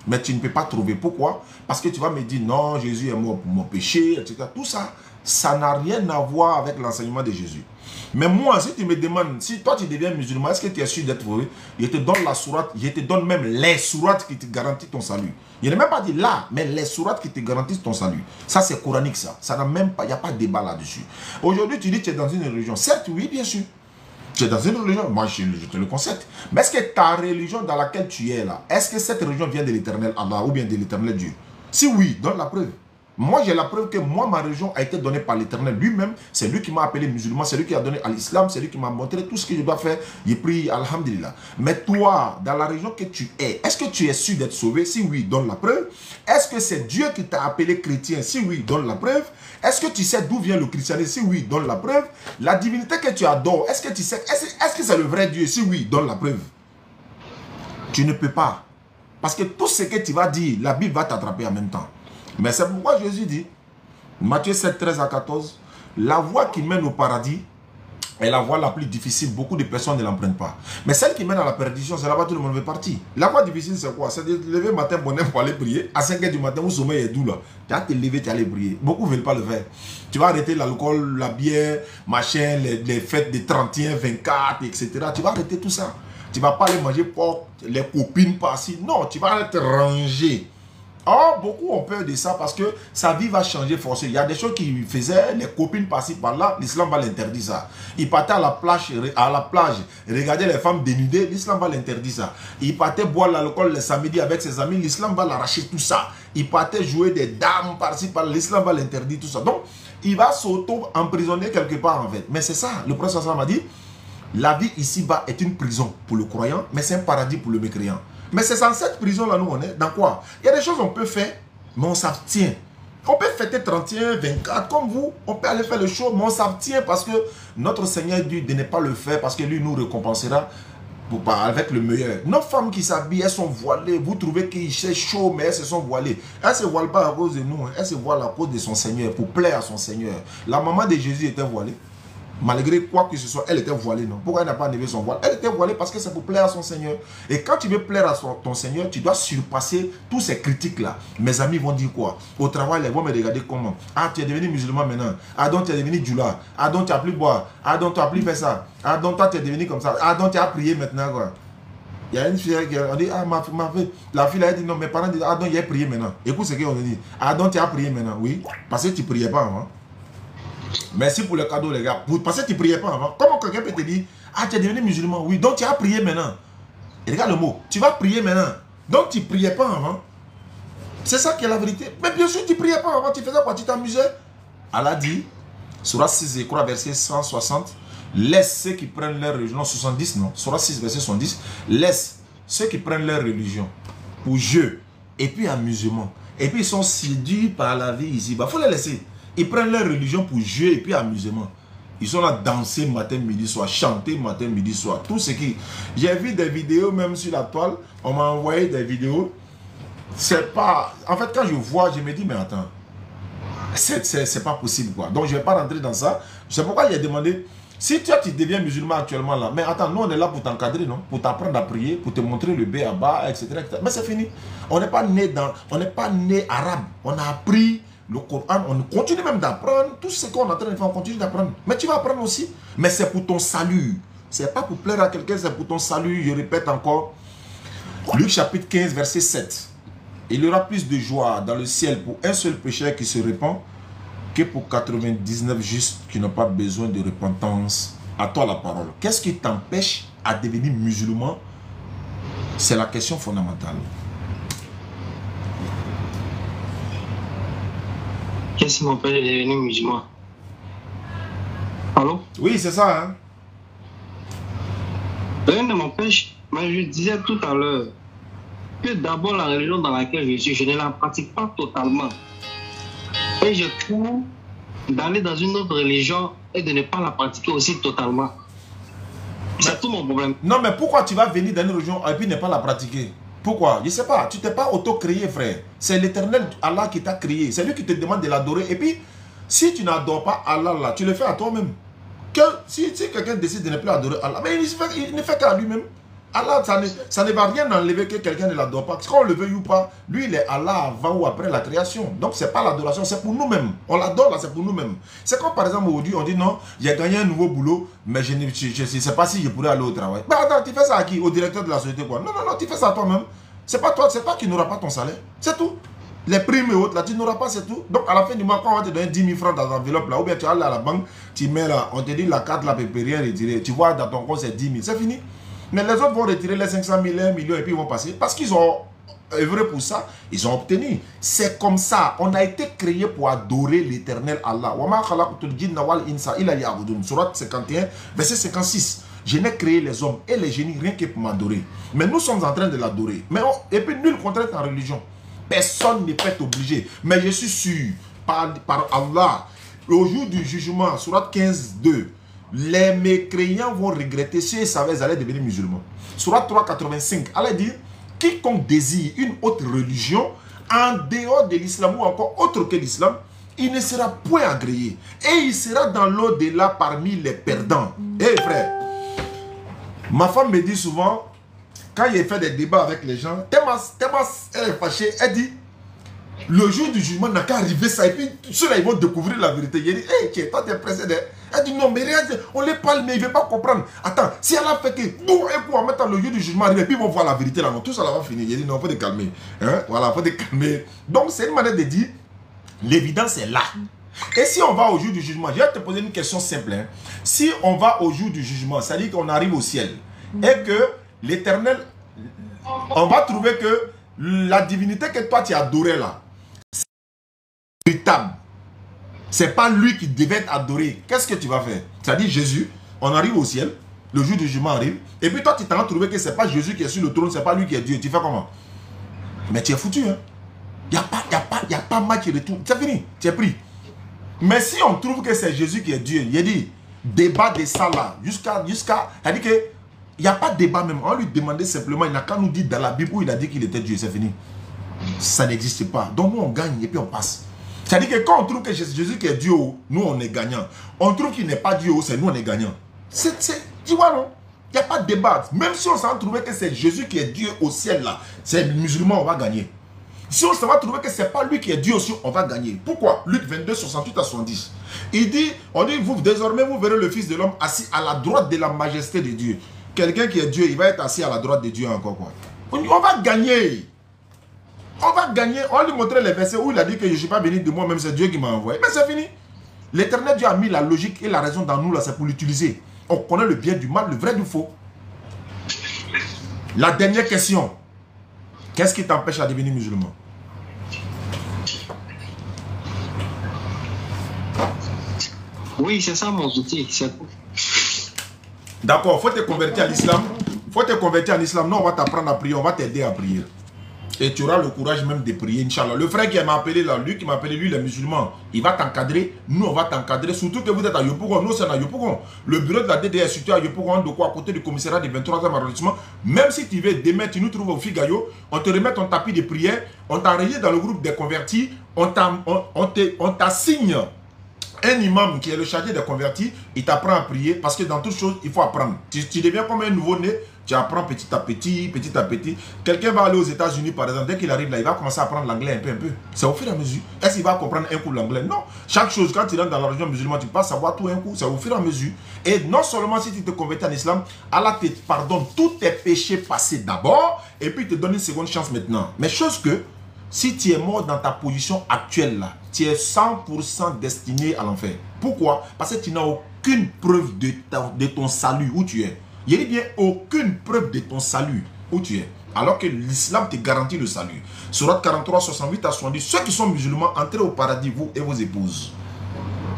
Mais tu ne peux pas trouver. Pourquoi? Parce que tu vas me dire, non, Jésus est mort pour mon péché, etc. Tout ça, ça n'a rien à voir avec l'enseignement de Jésus. Mais moi, si tu me demandes, si toi tu deviens musulman, est-ce que tu es sûr d'être sauvé? Je te donne la sourate, je te donne même les sourates qui te garantissent ton salut. Je n'ai même pas dit là, mais les sourates qui te garantissent ton salut. Ça, c'est coranique, ça. Ça n'a même pas, il n'y a pas de débat là-dessus. Aujourd'hui, tu dis que tu es dans une religion. Certes, oui, bien sûr. Tu es dans une religion, moi je te le concède. Mais est-ce que ta religion dans laquelle tu es là, est-ce que cette religion vient de l'éternel Allah ou bien de l'éternel Dieu? Si oui, donne la preuve. Moi, j'ai la preuve que moi, ma religion a été donnée par l'Éternel lui-même. C'est lui qui m'a appelé musulman, c'est lui qui a donné à l'islam, c'est lui qui m'a montré tout ce que je dois faire. J'ai pris, alhamdulillah. Mais toi, dans la religion que tu es, est-ce que tu es sûr d'être sauvé? Si oui, donne la preuve. Est-ce que c'est Dieu qui t'a appelé chrétien? Si oui, donne la preuve. Est-ce que tu sais d'où vient le christianisme? Si oui, donne la preuve. La divinité que tu adores, est-ce que tu sais, est-ce que c'est le vrai Dieu? Si oui, donne la preuve. Tu ne peux pas. Parce que tout ce que tu vas dire, la Bible va t'attraper en même temps. Mais c'est pourquoi Jésus dit, Matthieu 7, 13 à 14, la voie qui mène au paradis est la voie la plus difficile. Beaucoup de personnes ne l'empruntent pas. Mais celle qui mène à la perdition, c'est là-bas tout le monde veut partir. La voie difficile, c'est quoi? C'est de te lever matin bonheur pour aller prier. À 5 h du matin, où le sommeil est doux là. Tu vas te lever, tu vas aller prier. Beaucoup ne veulent pas le faire. Tu vas arrêter l'alcool, la bière, machin, les fêtes de 31, 24, etc. Tu vas arrêter tout ça. Tu ne vas pas aller manger porc, les copines par-ci. Non, tu vas être rangé. Oh, beaucoup ont peur de ça parce que sa vie va changer forcément. Il y a des choses qui faisaient, les copines par-ci par-là, l'islam va l'interdire ça. Il partait à la plage, regarder les femmes dénudées, l'islam va l'interdire ça. Il partait boire l'alcool le samedi avec ses amis, l'islam va l'arracher tout ça. Il partait jouer des dames par-ci par-là, l'islam va l'interdire tout ça. Donc, il va s'auto-emprisonner quelque part en fait. Mais c'est ça, le prophète m'a dit, la vie ici-bas est une prison pour le croyant, mais c'est un paradis pour le mécréant. Mais c'est dans cette prison-là, nous, on est. Dans quoi? Il y a des choses qu'on peut faire, mais on s'abstient. On peut fêter 31, 24, comme vous. On peut aller faire le show, mais on s'abstient parce que notre Seigneur dit de ne pas le faire parce que lui nous récompensera avec le meilleur. Nos femmes qui s'habillent, elles sont voilées. Vous trouvez qu'il fait chaud, mais elles se sont voilées. Elles ne se voilent pas à cause de nous. Elles se voilent à cause de son Seigneur, pour plaire à son Seigneur. La maman de Jésus était voilée. Malgré quoi que ce soit, elle était voilée, non? Pourquoi elle n'a pas enlevé son voile? Elle était voilée parce que c'est pour plaire à son Seigneur. Et quand tu veux plaire à ton Seigneur, tu dois surpasser tous ces critiques-là. Mes amis vont dire quoi? Au travail, ils vont me regarder comment? Ah, tu es devenu musulman maintenant. Ah, donc tu es devenu djoula. Ah, donc tu n'as plus boire. Ah, donc tu n'as plus fait ça. Ah, donc toi tu es devenu comme ça. Ah, donc tu as prié maintenant, quoi. Il y a une fille qui a dit, ah, la fille a dit, non, mes parents disent, ah, donc il a prié maintenant. Écoute ce qu'on dit. Ah, donc tu as prié maintenant. Oui, parce que tu ne priais pas avant. Merci pour le cadeau, les gars. Parce que tu ne priais pas avant. Comment quelqu'un peut te dire, ah, tu es devenu musulman? Oui, donc tu as prié maintenant. Et regarde le mot, tu vas prier maintenant. Donc tu ne priais pas avant. C'est ça qui est la vérité. Mais bien sûr, tu ne priais pas avant. Tu faisais quoi? Tu t'amusais? Allah dit, Surah 6, je crois, verset 160, laisse ceux qui prennent leur religion, non, 70, non, Surah 6, verset 70, laisse ceux qui prennent leur religion pour jeu et puis amusement. Et puis ils sont séduits par la vie ici. Il faut les laisser. Ils prennent leur religion pour jeu et puis amusement. Ils sont là danser matin, midi, soir, chanter matin, midi, soir. Tout ce qui... J'ai vu des vidéos même sur la toile. On m'a envoyé des vidéos. C'est pas... En fait, quand je vois, je me dis, mais attends. C'est pas possible, quoi. Donc, je ne vais pas rentrer dans ça. C'est pourquoi il a demandé... Si toi, tu deviens musulman actuellement là, mais attends, nous, on est là pour t'encadrer, non? Pour t'apprendre à prier, pour te montrer le B à bas, etc. etc. Mais c'est fini. On n'est pas né dans... On n'est pas né arabe. On a appris... Le Coran, on continue même d'apprendre. Tout ce qu'on est en train de faire, on continue d'apprendre. Mais tu vas apprendre aussi. Mais c'est pour ton salut. C'est pas pour plaire à quelqu'un, c'est pour ton salut. Je répète encore. Luc chapitre 15, verset 7. Il y aura plus de joie dans le ciel pour un seul pécheur qui se répand que pour 99 justes qui n'ont pas besoin de repentance. À toi la parole. Qu'est-ce qui t'empêche à devenir musulman? C'est la question fondamentale. Qu'est-ce qui m'empêche de devenir musulman? Allô? Oui, c'est ça. Hein? Rien ne m'empêche. Mais je disais tout à l'heure que d'abord la religion dans laquelle je suis, je ne la pratique pas totalement. Et je crains d'aller dans une autre religion et de ne pas la pratiquer aussi totalement. C'est tout mon problème. Non, mais pourquoi tu vas venir dans une religion et puis ne pas la pratiquer? Pourquoi? Je ne sais pas. Tu t'es pas auto-créé, frère. C'est l'Éternel Allah qui t'a créé. C'est lui qui te demande de l'adorer. Et puis, si tu n'adores pas Allah, là, tu le fais à toi-même. Si quelqu'un décide de ne plus adorer Allah, mais il ne fait qu'à lui-même. Allah, ça ne va rien enlever que quelqu'un ne l'adore pas. Qu'on le veuille ou pas, lui, il est Allah avant ou après la création. Donc, ce n'est pas l'adoration, c'est pour nous-mêmes. On l'adore là, c'est pour nous-mêmes. C'est comme par exemple aujourd'hui, on dit non, j'ai gagné un nouveau boulot, mais je ne sais pas si je pourrais aller au travail. Mais attends, tu fais ça à qui? Au directeur de la société, quoi? Non, non, non, tu fais ça à toi-même. C'est pas toi qui n'auras pas ton salaire. C'est tout. Les primes et autres, là, tu n'auras pas, c'est tout. Donc, à la fin du mois, quand on va te donner 10 000 francs dans l'enveloppe, là, ou bien tu vas aller à la banque, tu mets là, on te dit la carte là, peut rien retirer. Tu vois, dans ton compte, c'est 10 000. C'est fini. Mais les autres vont retirer les 500 000, 1 million et puis ils vont passer. Parce qu'ils ont œuvré pour ça, ils ont obtenu. C'est comme ça. On a été créé pour adorer l'éternel Allah. Surat 51, verset 56. Je n'ai créé les hommes et les génies rien que pour m'adorer. Mais nous sommes en train de l'adorer. Et puis nul contrainte en religion. Personne n'est pas obligé. Mais je suis sûr, par Allah, au jour du jugement, Surat 15, 2, les mécréants vont regretter si ils savaient qu'ils allaient devenir musulmans. Surat 3, 85, Allah dit, quiconque désire une autre religion en dehors de l'islam ou encore autre que l'islam, il ne sera point agréé. Et il sera dans l'au-delà parmi les perdants. Eh frère, ma femme me dit souvent, quand il fait des débats avec les gens, tellement elle est fâchée, elle dit, le jour du jugement n'a qu'à arriver ça, et puis ceux-là ils vont découvrir la vérité. Il dit, hey, toi t'es pressé de... Elle dit, non mais rien, on les parle, mais il ne veut pas comprendre. Attends, si elle a fait que, bon, et pour en mettre le jour du jugement arrive, et puis ils vont voir la vérité là, non, tout ça là va finir. Il dit, non, il faut te calmer. Hein? Voilà, il faut te calmer. Donc c'est une manière de dire, l'évidence est là. Et si on va au jour du jugement, je vais te poser une question simple. Hein. Si on va au jour du jugement, ça dit qu'on arrive au ciel, et que l'Éternel, on va trouver que la divinité que toi tu adorais là, c'est véritable. C'est pas lui qui devait être adoré. Qu'est-ce que tu vas faire? C'est-à-dire Jésus, on arrive au ciel, le jour du jugement arrive, et puis toi tu t'en as trouvé que c'est pas Jésus qui est sur le trône, c'est pas lui qui est Dieu. Tu fais comment? Mais tu es foutu, hein? Il n'y a pas match de tout. C'est fini, tu es pris. Mais si on trouve que c'est Jésus qui est Dieu, il a dit, débat de ça là, jusqu'à c'est-à-dire que il n'y a pas de débat même. On lui demandait simplement, il n'a qu'à nous dire dans la Bible où il a dit qu'il était Dieu, c'est fini. Ça n'existe pas. Donc nous on gagne et puis on passe. C'est-à-dire que quand on trouve que c'est Jésus qui est Dieu, nous on est gagnant. On trouve qu'il n'est pas Dieu, c'est nous on est gagnant. Tu vois non? Il n'y a pas de débat. Même si on s'en trouvait que c'est Jésus qui est Dieu au ciel là, c'est musulman, on va gagner. Si on se va trouver que ce n'est pas lui qui est Dieu aussi, on va gagner. Pourquoi? Luc 22, 68 à 70. Il dit, on dit, désormais vous verrez le Fils de l'homme assis à la droite de la majesté de Dieu. Quelqu'un qui est Dieu, il va être assis à la droite de Dieu encore quoi. On va gagner. On va gagner. On lui montrait les versets où il a dit que je ne suis pas venu de moi-même, c'est Dieu qui m'a envoyé. Mais c'est fini. L'Éternel Dieu a mis la logique et la raison dans nous là, c'est pour l'utiliser. On connaît le bien du mal, le vrai du faux. La dernière question. Qu'est-ce qui t'empêche à devenir musulman? Oui, c'est ça mon outil. D'accord, il faut te convertir à l'islam. Il faut te convertir à l'islam. Non, on va t'apprendre à prier, on va t'aider à prier. Et tu auras le courage même de prier, Inch'Allah. Le frère qui m'a appelé là, lui qui m'a appelé, lui, les musulmans, il va t'encadrer. Nous, on va t'encadrer. Surtout que vous êtes à Yopougon. Nous, c'est à Yopougon. Le bureau de la DDS est situé à Yopougon, de quoi, à côté du commissariat du 23e arrondissement. Même si tu veux demain, tu nous trouves au Figayo, on te remet ton tapis de prière, on t'enregistre dans le groupe des convertis, on t'assigne un imam qui est le chargé des convertis, il t'apprend à prier parce que dans toutes choses, il faut apprendre. Tu deviens comme un nouveau-né, tu apprends petit à petit, petit à petit. Quelqu'un va aller aux États-Unis, par exemple, dès qu'il arrive là, il va commencer à apprendre l'anglais un peu. C'est au fur et à mesure. Est-ce qu'il va comprendre un coup l'anglais? Non. Chaque chose, quand tu rentres dans la religion musulmane, tu passes à savoir tout un coup. C'est au fur et à mesure. Et non seulement si tu te convertis en islam, Allah te pardonne tous tes péchés passés d'abord, et puis il te donne une seconde chance maintenant. Mais chose que, si tu es mort dans ta position actuelle là, tu es 100% destiné à l'enfer. Pourquoi? Parce que tu n'as aucune preuve de ton salut où tu es. Il n'y a bien aucune preuve de ton salut où tu es. Alors que l'islam te garantit le salut. Surat 43, 68 à 70. Ceux qui sont musulmans, entrez au paradis, vous et vos épouses.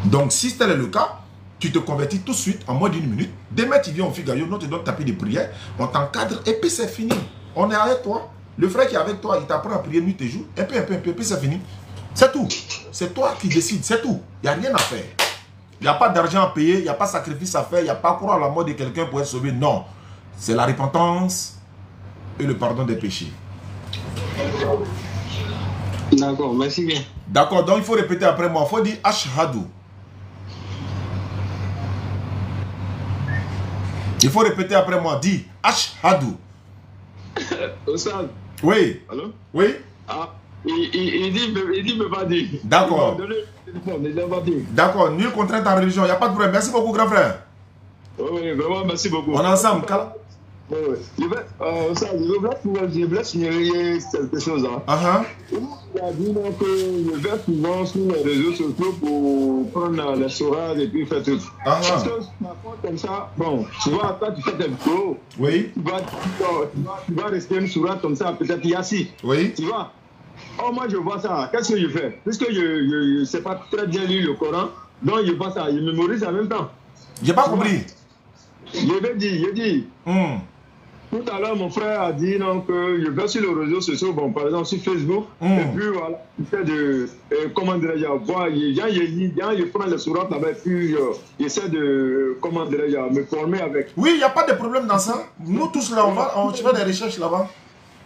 Donc si tel est le cas, tu te convertis tout de suite en moins d'une minute. Demain tu viens au Figayo, on te donne tapis de prière, on t'encadre et puis c'est fini. On est avec toi. Le frère qui est avec toi, il t'apprend à prier nuit et jour. Et puis c'est fini. C'est tout. C'est toi qui décides, c'est tout. Il n'y a rien à faire. Il n'y a pas d'argent à payer, il n'y a pas de sacrifice à faire, il n'y a pas croire à la mort de quelqu'un pour être sauvé. Non. C'est la repentance et le pardon des péchés. D'accord, merci bien. D'accord, donc il faut répéter après moi. Il faut dire Ashhadu. Il faut répéter après moi. Dis Ashhadu. Ossad. Oui. Allô? Oui. Ah, il dit me va dire. D'accord. D'accord, nul contrainte en religion, il n'y a pas de problème. Merci beaucoup, grand frère. Oui, vraiment, merci beaucoup. On est ensemble. Je vais signaler quelque chose. Hein. Il a dit donc, que je vais souvent sur les réseaux sociaux pour prendre les sourages et puis faire tout. Parce que comme ça, bon, tu vois, quand tu fais tes vidéos, oui. tu vas rester une sourate comme ça, peut-être Yassi. Oui. Tu vois. Oh, moi je vois ça. Qu'est-ce que je fais? Puisque je ne sais pas très bien lire le Coran, donc je vois ça, je mémorise en même temps. J'ai pas compris. Je dis. Tout à l'heure, mon frère a dit donc, que je vais sur les réseaux sociaux, bon, par exemple sur Facebook, et puis voilà, j'essaie de, comment dirais-je, voir, je prends les sourates avec, puis j'essaie de, comment dirais-je, me former avec. Oui, il n'y a pas de problème dans ça. Nous tous là, on fait des recherches là-bas.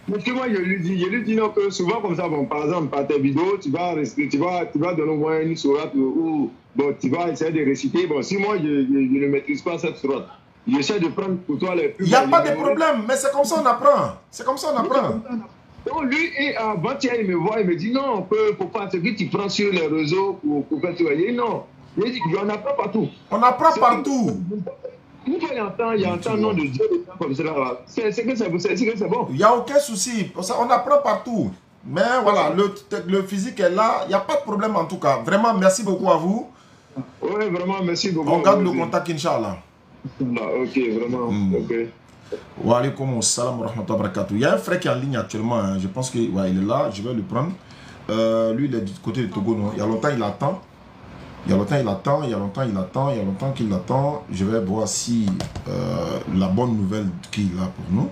Mais ce que moi, je lui dis donc, que souvent comme ça, bon, par exemple, par tes vidéos, tu vas donner au moins une sourate où, bon, tu vas essayer de réciter. Bon, si moi, je ne maîtrise pas cette sourate, j'essaie de prendre pour toi les plus. Il n'y a pas de problème, mais c'est comme ça on apprend. C'est comme ça on apprend. Donc lui, avant-hier, il me voit, il me dit non, il ne faut pas ce que tu prends sur les réseaux pour faire travailler. Non, il dit qu'on apprend partout. On apprend partout. Une fois il y a un nom de Dieu comme cela. C'est que c'est bon. Il n'y a aucun souci. On apprend partout. Mais voilà, le physique est là. Il n'y a pas de problème en tout cas. Vraiment, merci beaucoup à vous. Oui, vraiment, merci beaucoup. On garde le contact, Inch'Allah. Ok, vraiment. Ok. Wa alaykoum salam wa rahmatullahi wa barakatuh. Il y a un frère qui est en ligne actuellement. Hein. Je pense qu'il ouais, est là. Je vais le prendre. Lui, il est du côté de Togo. Non? Il y a longtemps, il attend. Il y a longtemps, il attend. Il y a longtemps, il attend. Il y a longtemps qu'il attend. Je vais voir si la bonne nouvelle qu'il a pour nous.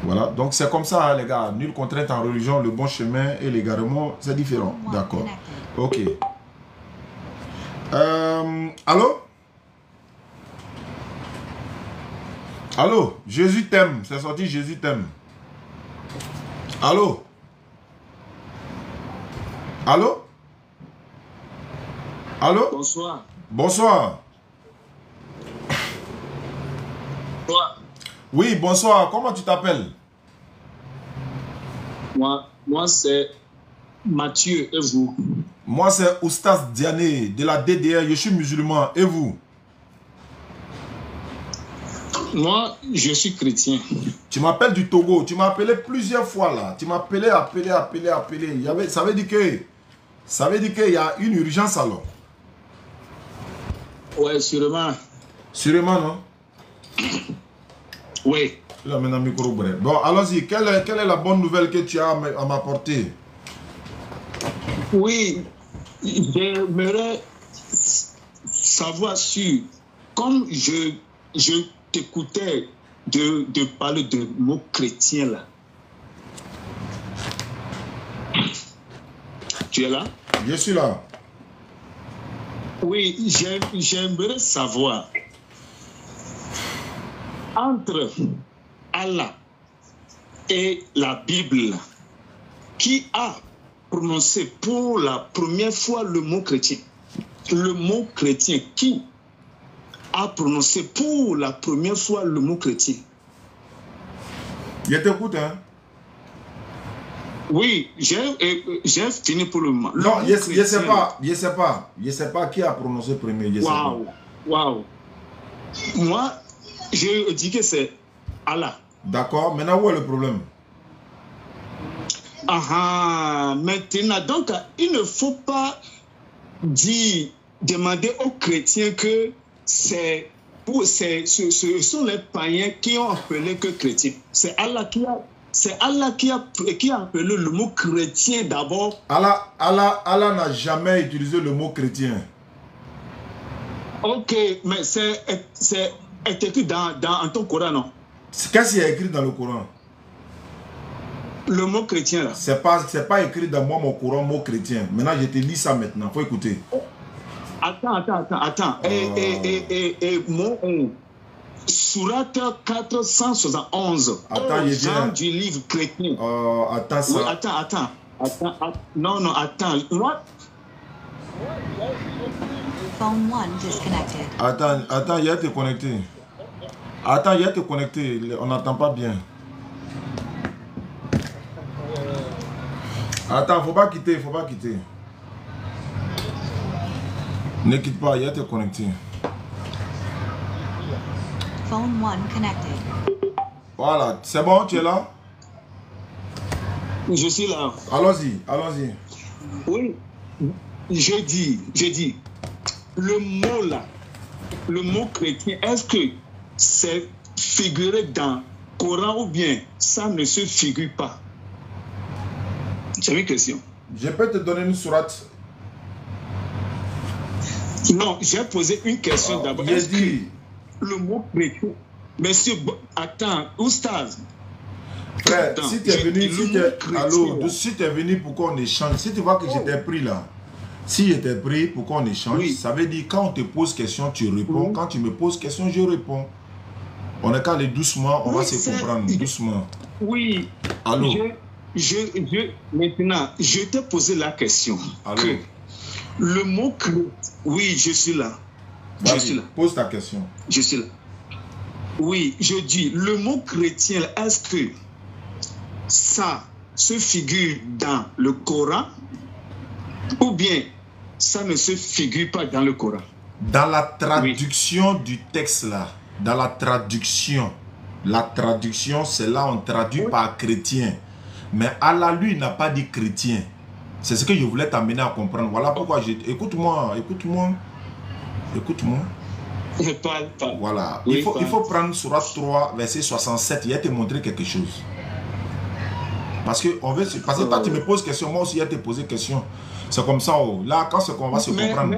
Voilà. Donc, c'est comme ça, hein, les gars. Nulle contrainte en religion. Le bon chemin et l'égarement, c'est différent. D'accord. Ok. Allô? Allô, Jésus t'aime. C'est sorti, Jésus t'aime. Allô? Allô? Allô? Bonsoir. Bonsoir. Bonsoir. Oui, bonsoir. Comment tu t'appelles? Moi c'est Mathieu. Et vous? Moi, c'est Oustaz Diané de la DDR. Je suis musulman. Et vous? Moi, je suis chrétien. Tu m'appelles du Togo. Tu m'as appelé plusieurs fois là. Tu m'as appelé. Ça veut dire qu'il y a une urgence alors. Ouais, sûrement. Sûrement, non? Oui. Là, maintenant, micro bref. Bon, allons-y. Quelle est la bonne nouvelle que tu as à m'apporter? Oui, j'aimerais savoir si, comme je t'écoutais de parler de mots chrétiens là. Tu es là? Je suis là. Oui, j'aimerais savoir entre Allah et la Bible, qui a prononcé pour la première fois le mot chrétien? Le mot chrétien, qui a prononcé pour la première fois le mot chrétien? Je t'écoute, hein? Oui, j'ai fini pour le moment. Non, je ne sais pas qui a prononcé premier. Waouh. Moi, je dis que c'est Allah. D'accord, maintenant où est le problème? Maintenant, donc, il ne faut pas demander aux chrétiens que ce sont les païens qui ont appelé que chrétien. C'est Allah qui a appelé le mot chrétien d'abord. Allah n'a jamais utilisé le mot chrétien. Ok, mais c'est écrit dans ton Coran, non? Qu'est-ce qu'il y a écrit dans le Coran? Le mot chrétien là. C'est pas écrit dans mon Coran, mot chrétien. Maintenant, je te lis ça maintenant. Faut écouter. Attends. Sourate 471. Attends, je viens. Du livre chrétien. Attends ça. Oui, attends. Non, attends. Moi. Phone 1 disconnected. Attends, il y a été connecté. On n'entend pas bien. Attends, faut pas quitter. Ne quitte pas, il y a été connecté. Phone 1 connected. Voilà, c'est bon, tu es là? Je suis là. Allons-y, allons-y. Oui, je dis, le mot là, le mot chrétien, est-ce que c'est figuré dans le Coran ou bien ça ne se figure pas? C'est une question. Je peux te donner une sourate. Non, j'ai posé une question d'abord. Est-ce que le mot chrétien, monsieur, attends, Oustaz. Frère, si tu es venu, si tu es venu pour qu'on échange, si tu vois que j'étais pris là, si j'étais pris pour qu'on échange, ça veut dire quand on te pose question, tu réponds. Quand tu me poses question, je réponds. On est qu'à aller doucement, on va se comprendre doucement. Oui. Allô? Maintenant, je t'ai posé la question. Allô? Que le mot chrétien, oui, je suis là. Je suis là. Pose ta question. Je suis là. Oui, je dis, le mot chrétien, est-ce que ça se figure dans le Coran ou bien ça ne se figure pas dans le Coran? Dans la traduction du texte là, dans la traduction, c'est là on traduit par chrétien. Mais Allah, lui, n'a pas dit chrétien. C'est ce que je voulais t'amener à comprendre. Voilà pourquoi j'ai... Écoute-moi. Voilà. Il faut prendre Sourate 3, verset 67. Il va te montrer quelque chose. Parce que toi, tu me poses question. Moi aussi, il va te poser question. C'est comme ça. Là, quand c'est qu'on va se comprendre.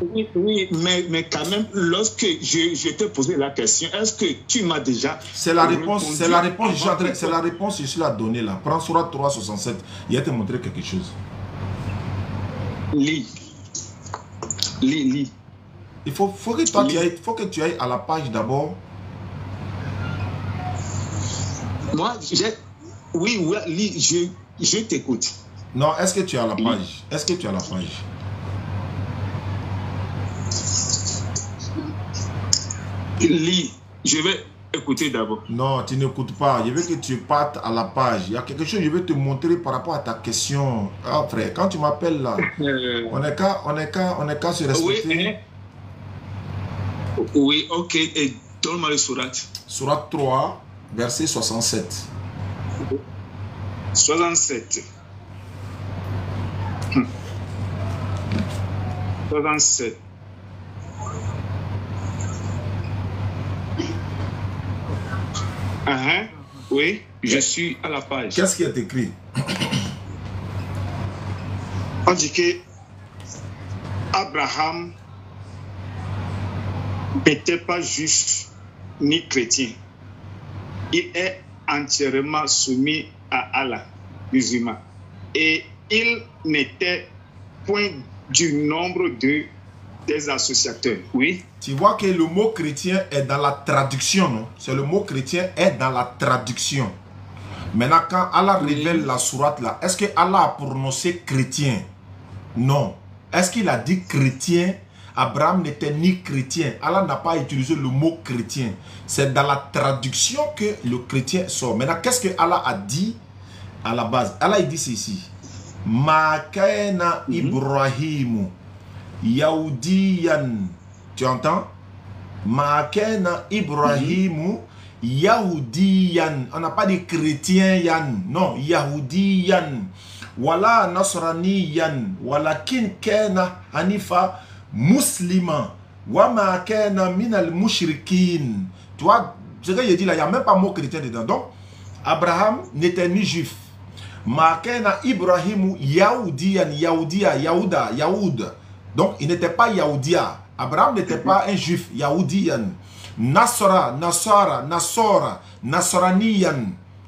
Oui, mais quand même, lorsque je t'ai posé la question, est-ce que tu m'as déjà... C'est la réponse, je suis là donner là. Prends Sourate 3, 67. Il va te montrer quelque chose. Lis. Il faut que tu ailles à la page d'abord. Moi, oui, lis, je t'écoute. Non, est-ce que tu es à la page? Est-ce que tu es à la page? Lis, je vais écouter d'abord. Non, tu n'écoutes pas. Je veux que tu partes à la page. Il y a quelque chose que je veux te montrer par rapport à ta question. Ah frère, quand tu m'appelles là, on est qu'à se respecter. Oui, ok. Et donne-moi le sourate. Sourate 3, verset 67. 67. 67. Oui, je suis à la page. Qu'est-ce qui est écrit? On dit que Abraham n'était pas juif ni chrétien. Il est entièrement soumis à Allah, musulman. Et il n'était point du nombre des associateurs. Oui. Tu vois que le mot chrétien est dans la traduction, non? C'est le mot chrétien est dans la traduction. Maintenant, quand Allah révèle la sourate là, est-ce que Allah a prononcé chrétien? Non. Est-ce qu'il a dit chrétien? Abraham n'était ni chrétien. Allah n'a pas utilisé le mot chrétien. C'est dans la traduction que le chrétien sort. Maintenant, qu'est-ce que Allah a dit à la base? Allah il dit ceci. Ma kana Ibrahimu Yahudiyan. Tu entends? Ma kana Ibrahimu Yahudiyan. On n'a pas dit chrétien yan. Non, Yahudiyan. Wala Nasraniyan. Walakin kana Hanifa musulman. Wama kana minal mushrikin. Tu vois, ce que j'ai dit là, il n'y a même pas mot chrétien dedans. Donc, Abraham n'était ni juif. Ma kana Ibrahimu Yahudiyan. Yahoud. Donc, il n'était pas Yahoudia. Abraham n'était pas un juif, Yahudiyan. Nasraniyan.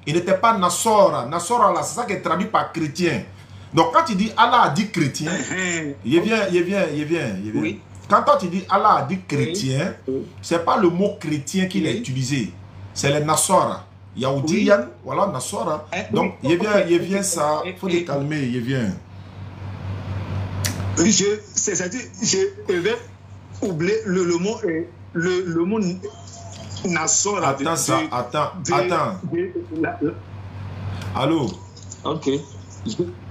Il n'était pas Nasora. Nasora, là, c'est ça qui est traduit par chrétien. Donc, quand tu dis Allah a dit chrétien, il vient. Oui. Quand toi tu dis Allah a dit chrétien, c'est pas le mot chrétien qu'il a utilisé. C'est le Nasora. Yahudiyan, voilà, Nasora. Donc, il vient ça. Il faut te calmer, il vient. C'est-à-dire, je vais oublier le mot Nassora. Attends. Allô? Ok.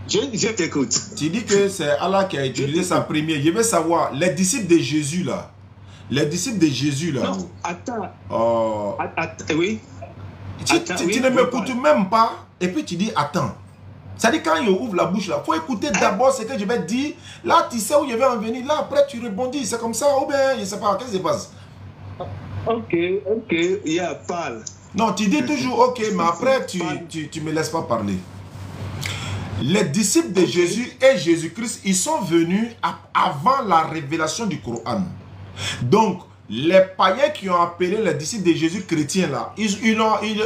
Je t'écoute. Tu dis que c'est Allah qui a utilisé sa première. Je veux savoir, les disciples de Jésus là, Les disciples de Jésus, là. Non, attends. Oui. Tu ne m'écoutes même pas, et puis tu dis attends. Ça dit quand il ouvre la bouche, là, il faut écouter d'abord ce que je vais dire. Là, tu sais où je vais en venir. Là, après, tu rebondis. C'est comme ça, ou bien, je ne sais pas, qu'est-ce qui se passe? Ok, parle. Non, tu dis toujours ok, mais après, tu ne me laisses pas parler. Les disciples de Jésus et Jésus-Christ, ils sont venus avant la révélation du Coran. Donc, les païens qui ont appelé les disciples de Jésus chrétiens, là, ils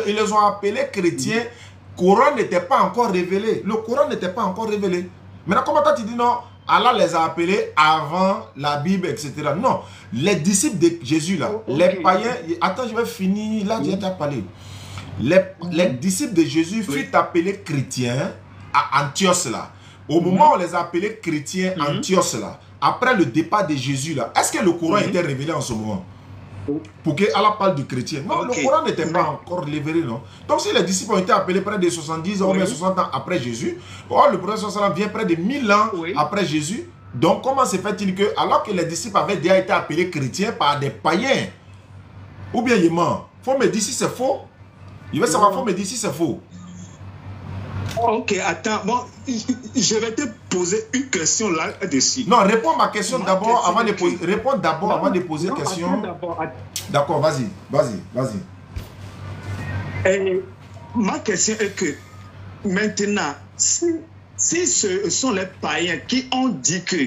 les ont appelés chrétiens. Le Coran n'était pas encore révélé. Le Coran n'était pas encore révélé. Maintenant, comment tu dis non? Allah les a appelés avant la Bible, etc. Non, les disciples de Jésus, là, les païens... Attends, je vais finir. Là, j'ai déjà parlé. Les disciples de Jésus furent appelés chrétiens à Antioche, là. Au moment où on les a appelés chrétiens à Antioche, là, après le départ de Jésus, là, est-ce que le Coran était révélé en ce moment? Pour que Allah parle du chrétien. Non, le Coran n'était pas encore révélé, non. Donc si les disciples ont été appelés près de 70 ans ou bien 60 ans après Jésus, le prophète sallam vient près de 1000 ans après Jésus. Donc comment se fait-il que, alors que les disciples avaient déjà été appelés chrétiens par des païens, ou bien il ment? Faut me dire si c'est faux. Il veut savoir, faut me dire si c'est faux. Ok, attends, bon, je vais te poser une question là-dessus. Non, réponds à ma question d'abord avant de poser. Réponds d'abord avant de poser la question. D'accord, vas-y. Ma question est que maintenant, si ce sont les païens qui ont dit que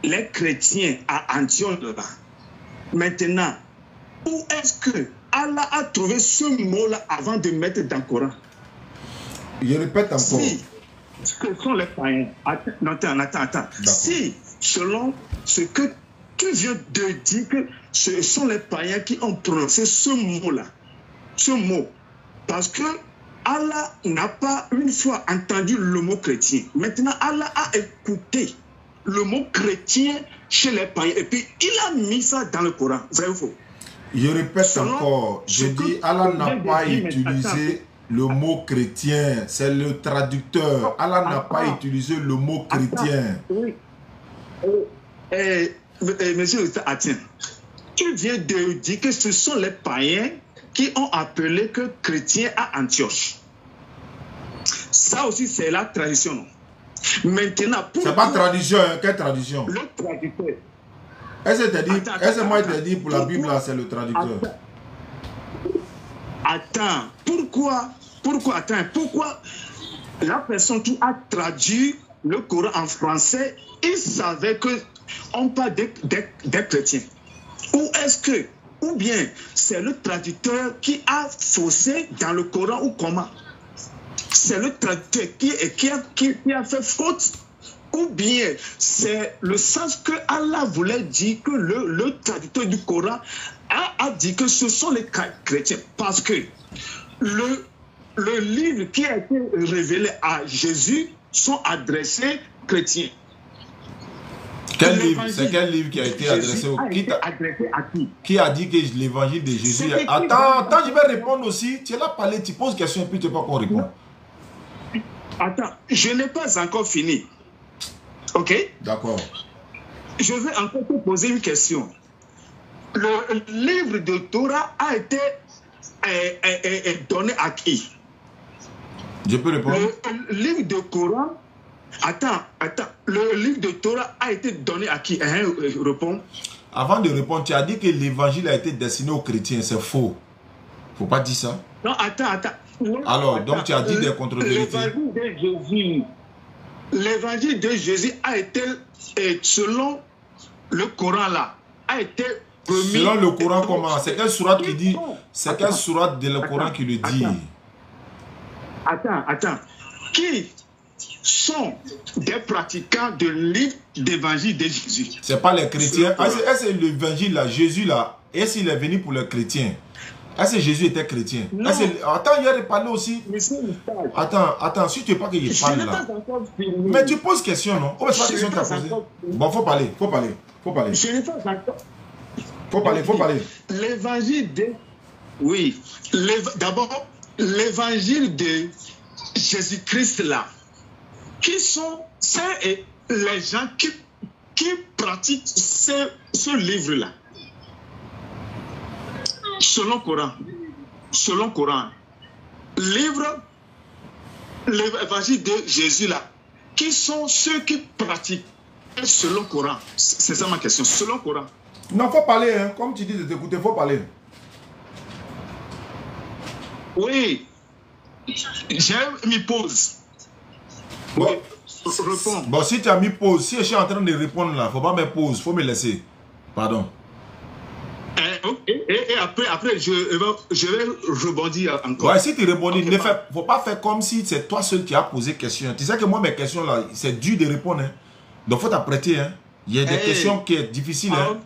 les chrétiens à Antioche, maintenant, où est-ce que Allah a trouvé ce mot-là avant de mettre dans le Coran? Je répète encore. Si ce sont les païens, attends. Si, selon ce que tu viens de dire, que ce sont les païens qui ont prononcé ce mot-là, parce que Allah n'a pas une fois entendu le mot chrétien. Maintenant, Allah a écouté le mot chrétien chez les païens et puis il a mis ça dans le Coran. Vrai ou faux? Je répète encore, je dis Allah n'a pas utilisé le mot chrétien, c'est le traducteur. Allah n'a pas utilisé le mot chrétien. Oui. Monsieur, attends. Tu viens de dire que ce sont les païens qui ont appelé que chrétien à Antioche. Ça aussi, c'est la tradition, non? Maintenant, pour... C'est pas tradition, hein? Quelle tradition? Le traducteur. Est-ce que moi, je te dis pour la Bible, c'est le traducteur? Attends, pourquoi la personne qui a traduit le Coran en français, il savait qu'on parle des chrétiens? Ou bien c'est le traducteur qui a faussé dans le Coran ou comment? C'est le traducteur qui a fait faute? Ou bien c'est le sens que Allah voulait dire que le traducteur du Coran a dit que ce sont les chrétiens? Parce que le livre qui a été révélé à Jésus sont adressés chrétiens. Quel livre? C'est quel livre qui a été adressé au adressé à qui? Qui a dit que l'évangile de Jésus... Attends, je vais répondre aussi. Tu es là parler, tu poses question et puis tu ne peux pas qu'on réponde. Attends, je n'ai pas encore fini. Ok? D'accord. Je vais encore te poser une question. Le livre de Torah a été donné à qui? Je peux répondre? Le livre de Coran... Attends. Le livre de Torah a été donné à qui? Réponds. Avant de répondre, tu as dit que l'évangile a été destiné aux chrétiens. C'est faux. Faut pas dire ça. Non, attends. Non, alors, donc tu as dit des contre-vérités. L'évangile de Jésus a été, selon le Coran là, a été promis. Selon le Coran, comment? C'est quelle sourate qui dit? C'est quelle sourate de le Coran qui le dit? Attends. Qui sont des pratiquants de livre d'évangile de Jésus? C'est pas les chrétiens. Est-ce que l'évangile là, Jésus là, est-ce qu'il est venu pour les chrétiens? Est-ce que Jésus était chrétien? Attends, il a parlé aussi. Attends, si tu veux pas que je parle là. Mais tu poses question, non? Oh, c'est pas question que tu as posée. Bon, faut parler. Je n'ai pas encore. Faut parler. L'évangile de... Oui. D'abord, l'évangile de Jésus-Christ là. Qui sont les gens qui pratiquent ce livre-là? selon Coran, livre l'évangile de Jésus là, qui sont ceux qui pratiquent selon Coran? C'est ça ma question, selon Coran. Non, faut parler, hein. Comme tu dis de t'écouter, faut parler. Oui, j'ai mis pause. Bon. Oui, réponds. Bon, si tu as mis pause, si je suis en train de répondre là, faut pas mettre pause, faut me laisser. Pardon. Et après je vais rebondir encore. Ouais, si tu rebondis, ne faut pas faire comme si c'est toi seul qui as posé question. Tu sais que moi, mes questions là, c'est dur de répondre. Hein. Donc, il faut t'apprêter. Hein. Il y a des questions qui sont difficiles. Hein.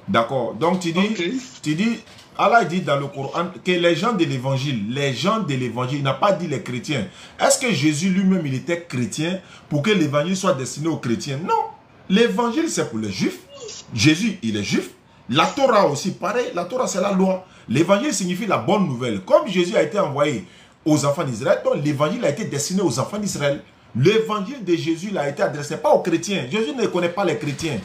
D'accord. Donc, tu dis, Allah dit dans le Coran que les gens de l'évangile, il n'a pas dit les chrétiens. Est-ce que Jésus lui-même, il était chrétien pour que l'évangile soit destiné aux chrétiens? Non. L'évangile, c'est pour les juifs. Jésus, il est juif. La Torah aussi, pareil, la Torah c'est la loi. L'évangile signifie la bonne nouvelle. Comme Jésus a été envoyé aux enfants d'Israël, donc l'évangile a été destiné aux enfants d'Israël. L'évangile de Jésus il a été adressé pas aux chrétiens. Jésus ne connaît pas les chrétiens.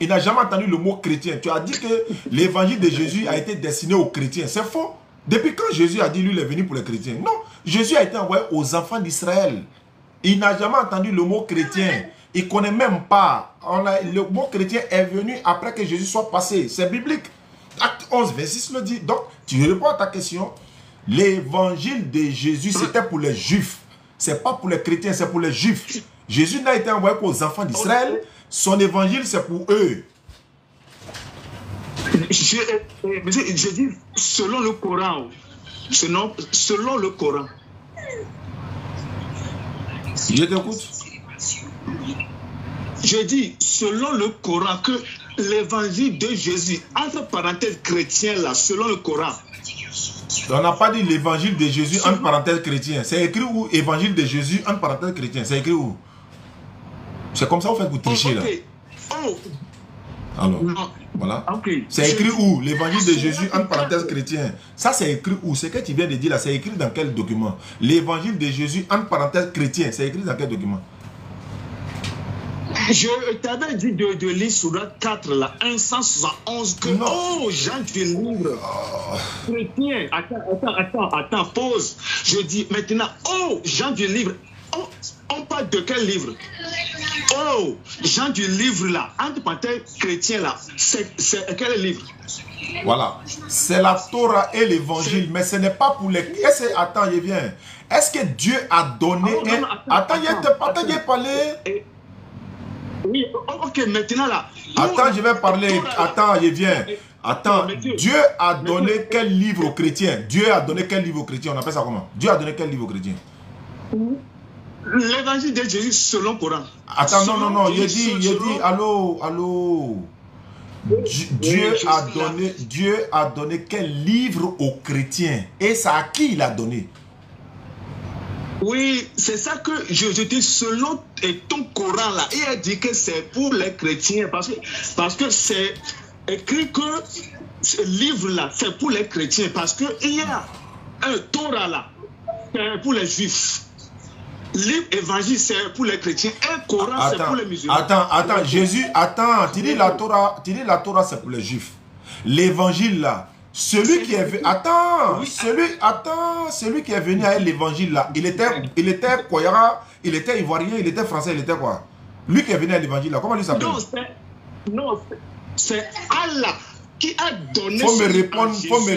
Il n'a jamais entendu le mot chrétien. Tu as dit que l'évangile de Jésus a été destiné aux chrétiens. C'est faux. Depuis quand Jésus a dit lui il est venu pour les chrétiens? Non, Jésus a été envoyé aux enfants d'Israël. Il n'a jamais entendu le mot chrétien. Il ne connaît même pas. Le mot chrétien est venu après que Jésus soit passé. C'est biblique. Acte 11, verset 6 le dit. Donc, tu réponds à ta question. L'évangile de Jésus, c'était pour les juifs. Ce n'est pas pour les chrétiens, c'est pour les juifs. Jésus n'a été envoyé qu'aux enfants d'Israël. Son évangile, c'est pour eux. Je dis selon le Coran. Selon le Coran. Je t'écoute. Je dis, selon le Coran, que l'évangile de Jésus, entre parenthèses chrétien là, selon le Coran. On n'a pas dit l'évangile de Jésus, entre parenthèses chrétien. C'est écrit où? Évangile de Jésus, entre parenthèses chrétien. C'est écrit où? C'est comme ça vous faites vous tricher là. Alors, voilà. C'est écrit où? L'évangile de Jésus, entre parenthèses chrétien. Ça, c'est écrit où? Ce que tu viens de dire là, c'est écrit dans quel document? L'évangile de Jésus, entre parenthèses chrétien. C'est écrit dans quel document? Je t'avais dit de lire sur la 4, là, 171, que, non. Oh, Jean du livre chrétien. Attends, pause. Je dis maintenant, oh, Jean du livre. Oh, on parle de quel livre? Oh, Jean du livre, là, entre parenthèses chrétien, là, c'est quel livre? Voilà, c'est la Torah et l'évangile, mais ce n'est pas pour les... Attends, je viens. Est-ce que Dieu a donné... Attends, j'ai parlé... Oui, ok, maintenant là. Attends, je vais parler. Attends, je viens. Attends, Dieu a donné quel livre aux chrétiens? Dieu a donné quel livre aux chrétiens? On appelle ça comment? Dieu a donné quel livre aux chrétiens? L'évangile de Jésus selon le Coran. Attends, non, il dit, allô. Dieu a donné quel livre aux chrétiens? Et ça à qui il a donné? Oui, c'est ça que je dis selon ton Coran là. Il a dit que c'est pour les chrétiens parce que c'est écrit que ce livre là c'est pour les chrétiens parce que il y a un Torah là c'est pour les juifs. Livre évangile c'est pour les chrétiens. Un Coran c'est pour les musulmans. Attends, Jésus, tu dis la Torah c'est pour les juifs. L'évangile là. Celui qui est venu, celui qui est venu avec l'évangile là, il était Koyara, il était ivoirien, il était français, il était quoi? Lui qui est venu avec l'évangile là, comment lui s'appelle? Non, c'est Allah qui a donné. Faut me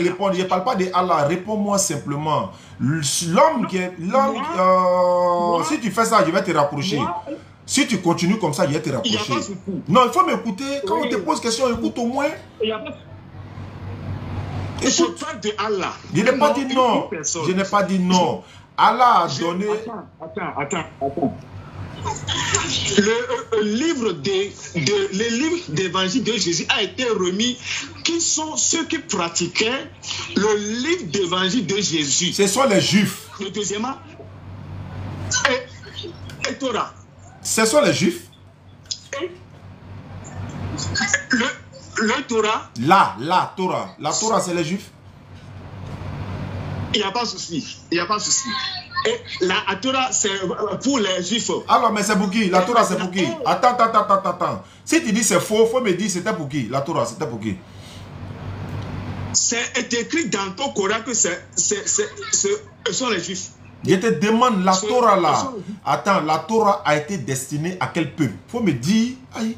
répondre, je ne parle pas de Allah, réponds-moi simplement. L'homme qui est, si tu fais ça, je vais te rapprocher. Si tu continues comme ça, je vais te rapprocher. Non, il faut m'écouter, quand on te pose question, écoute au moins. Je parle de Allah. Je n'ai pas dit non. Je n'ai pas dit non. Allah a donné... Attends. Le livre d'évangile de Jésus a été remis. Qui sont ceux qui pratiquaient le livre d'évangile de Jésus? Ce sont les juifs. Le deuxièmement, et Torah. Ce sont les juifs. Le Torah. La Torah. La Torah, c'est les juifs. Il n'y a pas de souci. Et la Torah, c'est pour les juifs. Alors, mais c'est pour qui? La Torah, c'est pour qui? Attends. Si tu dis c'est faux, il faut me dire c'était pour qui? La Torah, c'était pour qui? c'est écrit dans ton Coran que ce sont les Juifs. Je te demande, la Torah là, attends, la Torah a été destinée à quel peuple? Faut me dire, aïe.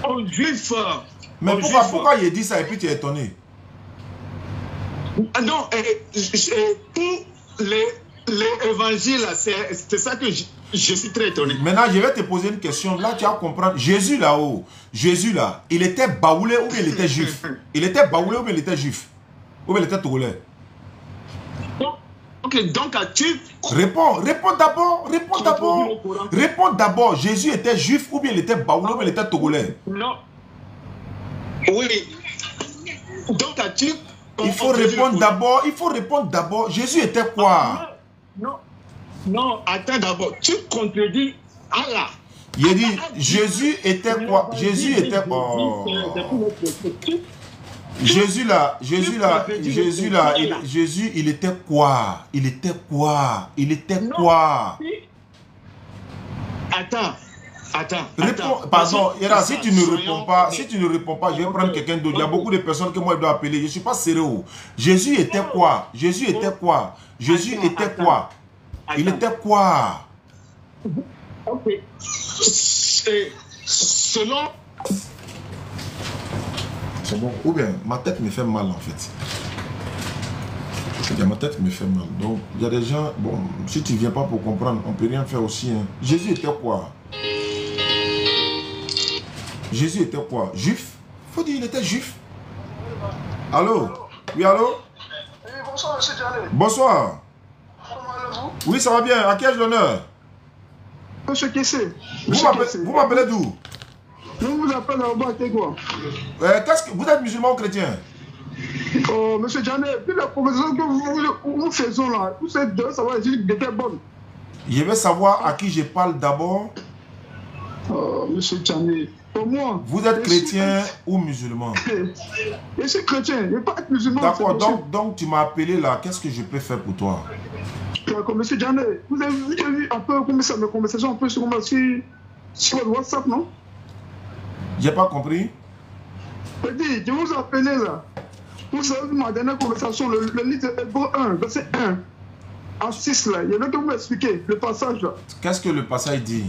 Aux Juifs. Mais pourquoi il dit ça et puis tu es étonné? Non, pour les évangiles, c'est ça que je suis très étonné. Maintenant, je vais te poser une question. Là, tu vas comprendre. Jésus là-haut, Jésus là, il était baoulé ou bien il était juif? Il était baoulé ou bien il était juif? Ou bien il était togolais? Ok, donc tu... Réponds d'abord, réponds d'abord. Jésus était juif ou bien il était baoulé ou bien il était togolais? Non. Oui. Donc tu... Il faut répondre d'abord. Jésus était quoi? Non, attends d'abord. Tu contredis Allah. Il dit, Jésus était quoi? Jésus était... Oh. Jésus là, Jésus, il était quoi? Il était quoi? Attends. Réponds, pardon, Yera, si tu ne réponds pas, je vais prendre quelqu'un d'autre. Il y a beaucoup de personnes que moi je dois appeler. Je ne suis pas sérieux. Jésus était quoi? Il était quoi? Ok. Selon... C'est bon. Ou bien, ma tête me fait mal en fait. Ma tête me fait mal. Donc, il y a des gens, bon, si tu ne viens pas pour comprendre, on ne peut rien faire aussi. Hein. Jésus était quoi? Jésus était quoi? Juif? Il faut dire il était juif. Allô? Oui, allô? Oui, bonsoir, monsieur Djané. Bonsoir. Comment allez-vous? Oui, ça va bien. À qui ai-je l'honneur? Monsieur Kessé. Vous m'appelez d'où? Je vous appelle en bas, quoi. Vous êtes musulman ou chrétien? Oh, monsieur Djané, puis la conversation que nous faisons là, vous êtes deux, ça va dire que c'était bonne. Je veux savoir à qui je parle d'abord. Oh, monsieur Djané, pour moi... Vous êtes chrétien ou musulman? Je suis chrétien, je ne vais pas être musulman. D'accord, donc tu m'as appelé là, qu'est-ce que je peux faire pour toi? D'accord, monsieur Djané, vous avez vu un peu mes conversations un peu sur votre WhatsApp, non? J'ai pas compris. Je vous appelais là. Vous avez vu ma dernière conversation, le livre Hébreux 1, verset 1 à 6 là. Il y en a que vous m'expliquez, le passage là. Qu'est-ce que le passage dit?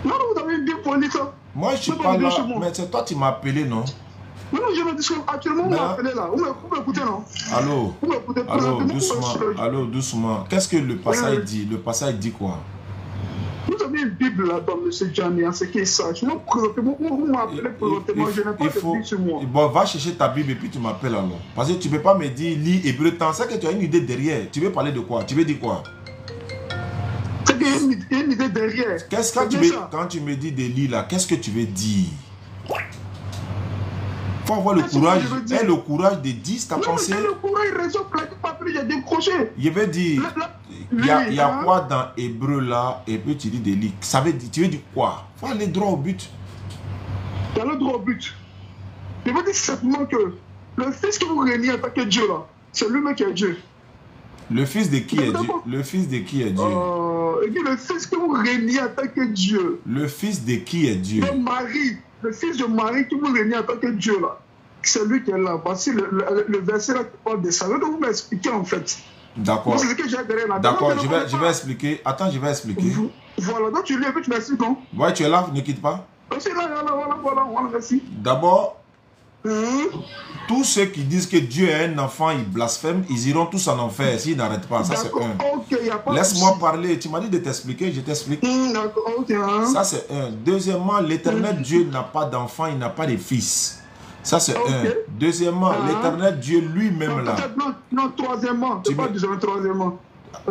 Non, vous avez bien pointé ça. Moi, je suis pas là, mais c'est toi qui m'as appelé, non? Non, je me dis actuellement, vous m'appelez là. Vous m'écoutez, non? Allô? Allô, doucement. Qu'est-ce que le passage dit? Le passage dit quoi? Vous avez une Bible là-dedans, monsieur Djani, en ce qui est sage. Moi, vous m'appelez présentement, je n'ai pas de Bible sur moi. Bon, va chercher ta Bible et puis tu m'appelles alors. Parce que tu ne peux pas me dire, lis Hébreux tant. C'est que tu as une idée derrière. Tu veux parler de quoi? Tu veux dire quoi? C'est qu'il y a une idée derrière. Quand tu me dis de lire là, qu'est-ce que tu veux dire? Il faut avoir le courage. Et le courage de dire ta pensée. Le courage, il raison, j'ai décroché. Je veux dire, il y a quoi dans Hébreu là, et puis tu dis des lits. Ça veut dire, tu veux dire quoi? Il faut aller droit au but. Il y a le droit au but. Je veux dire simplement que le fils que vous régnez en tant que Dieu là, c'est lui-même qui est Dieu. Le fils de qui est Dieu? Le fils de qui est Dieu? Le fils que vous régnez en tant que Dieu. Le fils de qui est Dieu? Le fils de Marie que vous régnez en tant que Dieu là. C'est lui qui est là. Voici le verset là qui parle de ça. Donc vous m'expliquez en fait. D'accord. D'accord, je vais expliquer. Attends, je vais expliquer. Voilà, donc tu lis et puis tu m'expliques, non? Ouais, tu es là, ne quitte pas. Voilà, merci. D'abord, tous ceux qui disent que Dieu est un enfant, ils blasphèment, ils iront tous en enfer s'ils n'arrêtent pas. Ça, c'est un. Laisse-moi parler. Tu m'as dit de t'expliquer, je t'explique. D'accord, ok. Ça, c'est un. Deuxièmement, l'éternel Dieu n'a pas d'enfant, il n'a pas de fils. Ça, c'est un. Deuxièmement, l'éternel Dieu lui-même là. Non, troisièmement. Tu pas deuxièmement, troisièmement.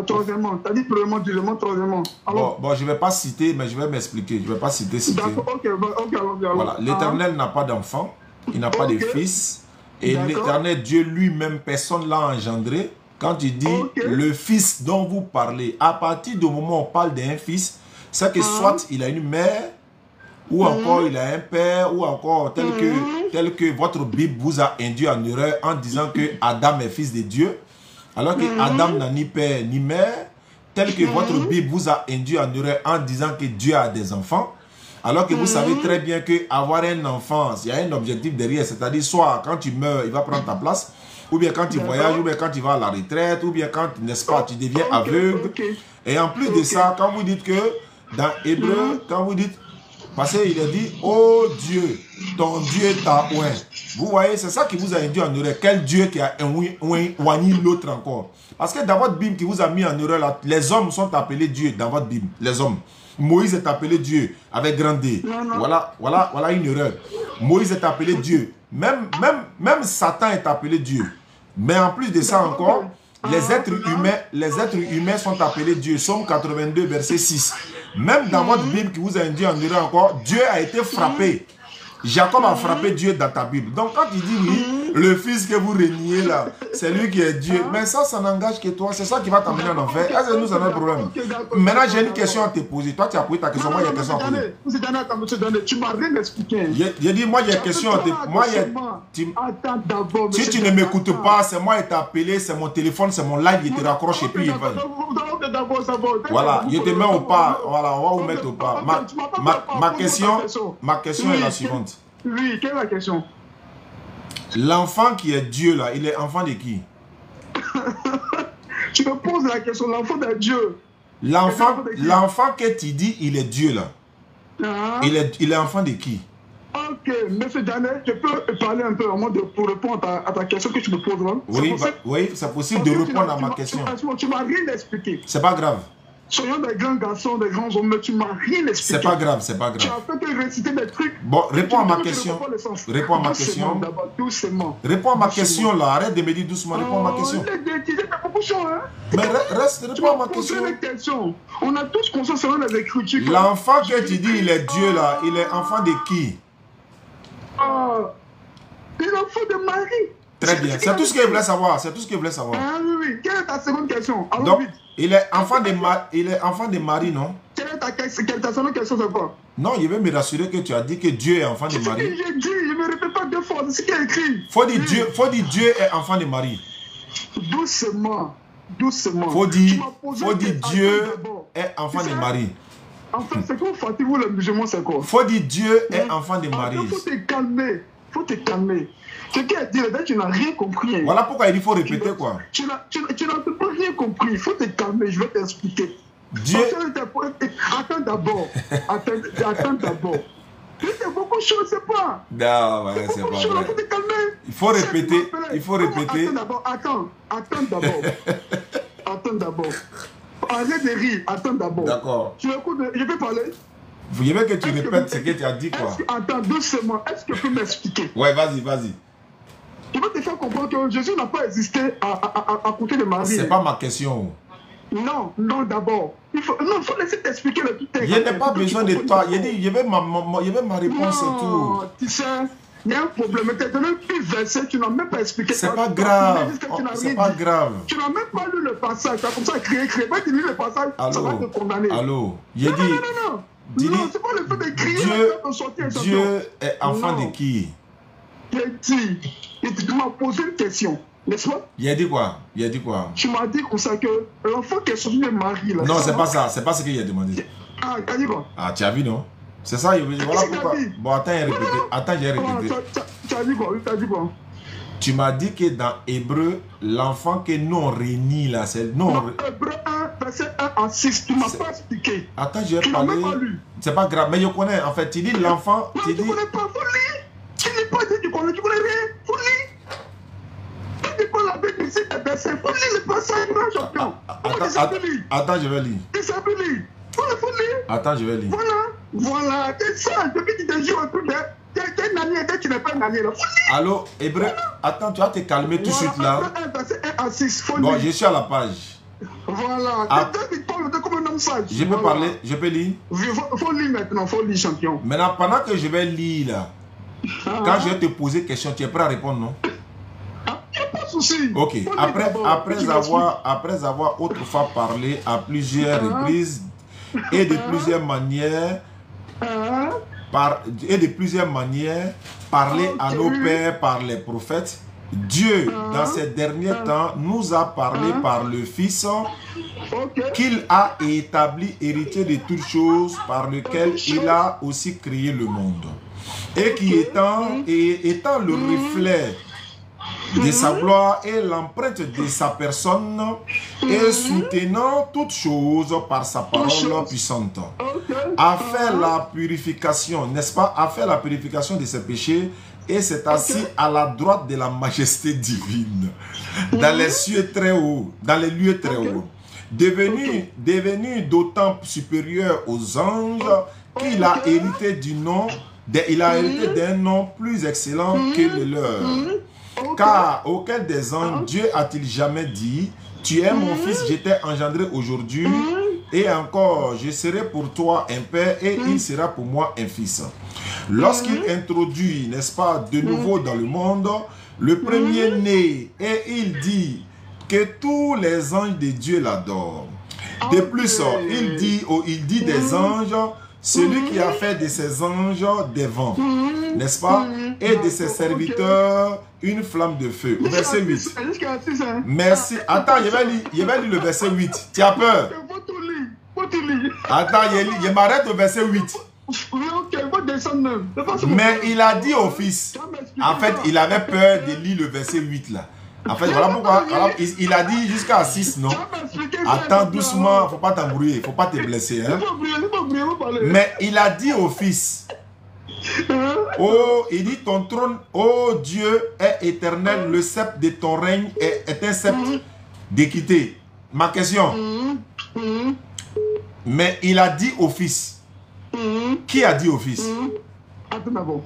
Troisièmement. Tu as dit premièrement, deuxièmement, troisièmement. Bon, je ne vais pas citer, mais je vais m'expliquer. Je ne vais pas citer. D'accord, ok. Voilà. L'éternel n'a pas d'enfant, il n'a pas de fils. Et l'éternel Dieu lui-même, personne ne l'a engendré. Quand tu dis le fils dont vous parlez, à partir du moment où on parle d'un fils, c'est que soit il a une mère, ou encore il a un père, ou encore tel que votre Bible vous a induit en erreur en disant que Adam est fils de Dieu, alors que Adam n'a ni père ni mère, tel que votre Bible vous a induit en erreur en disant que Dieu a des enfants. Alors que vous savez très bien qu'avoir un enfant, il y a un objectif derrière. C'est-à-dire, soit quand tu meurs, il va prendre ta place, ou bien quand tu voyages, ou bien quand tu vas à la retraite, ou bien quand, n'est-ce pas, tu deviens aveugle. Et en plus de ça, quand vous dites que, dans Hébreu, quand vous dites, parce qu'il a dit, oh Dieu, ton Dieu t'a oint. Vous voyez, c'est ça qui vous a induit en erreur. Quel Dieu qui a oigné l'autre encore? Parce que dans votre Bible qui vous a mis en erreur, là, les hommes sont appelés Dieu dans votre Bible. Les hommes. Moïse est appelé Dieu avec grand D. Voilà une erreur. Moïse est appelé Dieu. Même Satan est appelé Dieu. Mais en plus de ça encore, les êtres humains sont appelés Dieu. Somme 82, verset 6. Même dans votre Bible qui vous a dit en erreur encore, Dieu a été frappé. Jacob a frappé Dieu dans ta Bible. Donc quand il dit oui, le fils que vous reniez là, c'est lui qui est Dieu. Mais ça n'engage que toi. C'est ça qui va t'amener en enfer. Est-ce que nous avons un problème? Maintenant, j'ai une question à te poser. Toi, tu as posé ta question. Moi, il y a une question à poser. Tu m'as rien expliqué. J'ai dit, moi, il y a une question à te poser. Si tu ne m'écoutes pas, c'est moi qui t'ai appelé, c'est mon téléphone, c'est mon live, il te raccroche et puis il va. Voilà, je te mets au pas. Voilà, on va vous mettre au pas. Ma question est la suivante. Oui, quelle est la question? L'enfant qui est Dieu là, il est enfant de qui? Tu me poses la question, l'enfant de Dieu. L'enfant que tu dis, il est Dieu là. Il est enfant de qui? Ok, monsieur Daniel, je peux parler un peu pour répondre à ta question que tu me poses là? Oui, c'est possible de répondre à ma question. Tu m'as rien expliqué. C'est pas grave. Soyons des grands garçons, des grands hommes, mais tu m'as rien expliqué. C'est pas grave, c'est pas grave. Tu as fait que réciter des trucs. Bon, réponds à ma question. Réponds à ma question. Doucement. Réponds à ma question là. Arrête de me dire doucement. Réponds à ma question. Mais reste, réponds à ma question. On a tous conscience selon les Écritures. L'enfant que tu dis, il est Dieu là. Il est enfant de qui? L'enfant de Marie. Très bien. C'est tout ce que je voulais savoir. C'est tout ce que je voulais savoir. Ah oui. Quelle est ta seconde question? Donc, il est enfant de Marie, non? Quelle est ta seconde question, c'est quoi? Non, je vais me rassurer que tu as dit que Dieu est enfant de Marie. C'est ce que j'ai dit, je ne me répète pas deux fois, c'est ce qui est écrit. Faut dire Dieu est enfant de Marie. Doucement. Faut dire Dieu est enfant de Marie. En fait, c'est quoi fatiguez-vous le musulman, c'est quoi? Faut dire Dieu est enfant de Marie. Faut te calmer. Ce qui est dit, tu n'as rien compris. Voilà pourquoi il faut répéter quoi. Tu n'as pas rien compris. Il faut te calmer, je vais t'expliquer. Dieu... Attends d'abord. Il y a beaucoup de choses, c'est pas. Non, ouais, c'est pas vrai. Faut te calmer. Il faut répéter. Attends d'abord. Arrête de rire. Attends d'abord. D'accord. Tu écoutes, je peux parler? Vous voulez que tu répètes ce que tu as dit quoi? Attends, doucement. Est-ce que tu peux m'expliquer? Ouais, vas-y. Je veux te faire comprendre que Jésus n'a pas existé à côté de Marie. C'est pas ma question. Non, d'abord. Il faut laisser t'expliquer le tout. Je n'ai pas besoin de toi. Il y avait ma réponse et tout. Tu sais, il y a un problème. Tu as donné plus verset, tu n'as même pas expliqué. C'est pas grave. C'est pas grave. Tu n'as même pas lu le passage. Tu as comme ça créé. Pas tu lis le passage, ça va te condamner. Allô. Non, c'est pas le fait de crier. Dieu est enfant de qui? Tu m'as posé une question, n'est-ce pas? Il a dit quoi? Tu m'as dit comme ça que l'enfant qui est sorti de Marie là. Non, c'est pas ça. C'est pas ce qu'il a demandé. Ah, tu as dit quoi? Ah, tu as vu, non? C'est ça, voilà pourquoi. Bon, attends, j'ai répété. Tu as dit quoi? Tu m'as dit que dans Hébreu, l'enfant que nous on réunit là, c'est non. Hébreu 1, verset 1 à 6, tu m'as pas expliqué. Attends, je vais parler. C'est pas grave, mais je connais. En fait, tu dis l'enfant. Non, tu connais pas, faut lire. Tu n'es pas dit, tu connais rien. Faut lire. Tu n'es pas la Bible ici, tes versets. Faut lire le passage, grand champion. Attends, je vais lire. Faut lire. Attends, je vais lire. Voilà, t'es sale. Depuis que tu te joues un truc de. T'es une année, tu n'es pas une année là. Allô, Hébreu, attends, tu vas te calmer tout de suite là. Bon, je suis à la page. Voilà, comme un homme sage. Je peux parler, je peux lire. Faut lire maintenant, faut lire champion. Maintenant, pendant que je vais lire là, quand je vais te poser question, tu es prêt à répondre, non? Il n'y a pas de souci. Ok, après avoir autrefois parlé à plusieurs reprises et de plusieurs manières, parler à nos pères par les prophètes, Dieu, dans ces derniers temps, nous a parlé par le Fils qu'il a établi héritier de toutes choses par lequel il a aussi créé le monde. Et qui étant le reflet de sa gloire et l'empreinte de sa personne et soutenant toutes choses par sa parole puissante, a fait la purification, n'est-ce pas, a fait la purification de ses péchés et s'est assis à la droite de la majesté divine dans les cieux très hauts, dans les lieux très hauts, devenu d'autant supérieur aux anges qu'il a hérité du nom, il a hérité d'un nom plus excellent que le leur. Car auquel des anges Dieu a-t-il jamais dit, tu es mon fils, je t'ai engendré aujourd'hui, et encore je serai pour toi un père et il sera pour moi un fils. Lorsqu'il introduit, n'est-ce pas, de nouveau dans le monde, le premier-né, et il dit que tous les anges de Dieu l'adorent. De plus, il dit des anges, celui qui a fait de ses anges des vents, n'est-ce pas, et de ses serviteurs une flamme de feu. Au verset 8. Merci. Attends, il va lire le verset 8. Tu as peur? Attends, il m'arrête au verset 8. Mais il a dit au fils, en fait, il avait peur de lire le verset 8 là. En fait, voilà pourquoi. Alors, il a dit jusqu'à 6, non? Attends doucement, faut pas t'embrouiller, faut pas te blesser. Hein? Mais il a dit au fils, oh, il dit ton trône, oh Dieu, est éternel, le sceptre de ton règne est un sceptre d'équité. Ma question, mais il a dit au fils. Qui a dit au fils? Attends d'abord.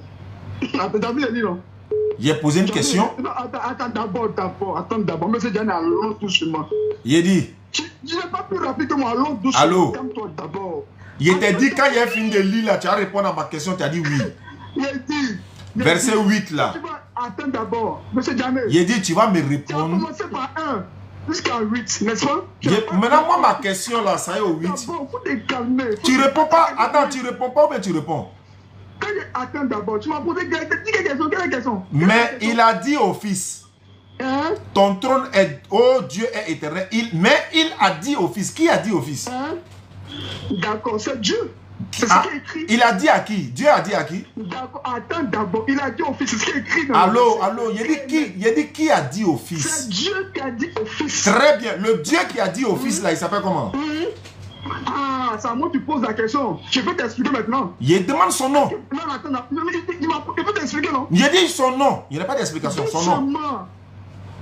Attends d'abord. J'ai posé une question. Attends d'abord. Monsieur Diane, allons doucement. Il dit. Je n'ai pas plus rapide que moi, allons doucement. Allô? D'abord. Il t'a dit quand il a fini de lire là, tu as répondu à ma question, tu as dit oui. Il a dit. Verset 8 là. Attends d'abord. Monsieur Diane. Il dit tu vas me répondre. Tu vas commencer par 1 jusqu'à 8, n'est-ce pas? Maintenant, moi, ma question là, ça est au 8. Faut te calmer. Tu réponds pas. Attends, tu réponds pas ou bien tu réponds? Attends d'abord, tu m'as posé quelle question? Mais il a dit au fils, ton trône est, oh Dieu est éternel. Mais il a dit au fils. Qui a dit au fils? D'accord, c'est Dieu. C'est ce qui est écrit. Il a dit à qui? Dieu a dit à qui? D'accord, attends d'abord. Il a dit au fils, c'est ce qui est écrit. Allô, il a dit qui a dit au fils? C'est Dieu qui a dit au fils. Très bien. Le Dieu qui a dit au fils là, il s'appelle comment? Ah, c'est à moi que tu poses la question. Je peux t'expliquer maintenant. Il demande son nom. Non, attends, je peux t'expliquer, non? Il a dit son nom. Il n'y a pas d'explication. Son nom.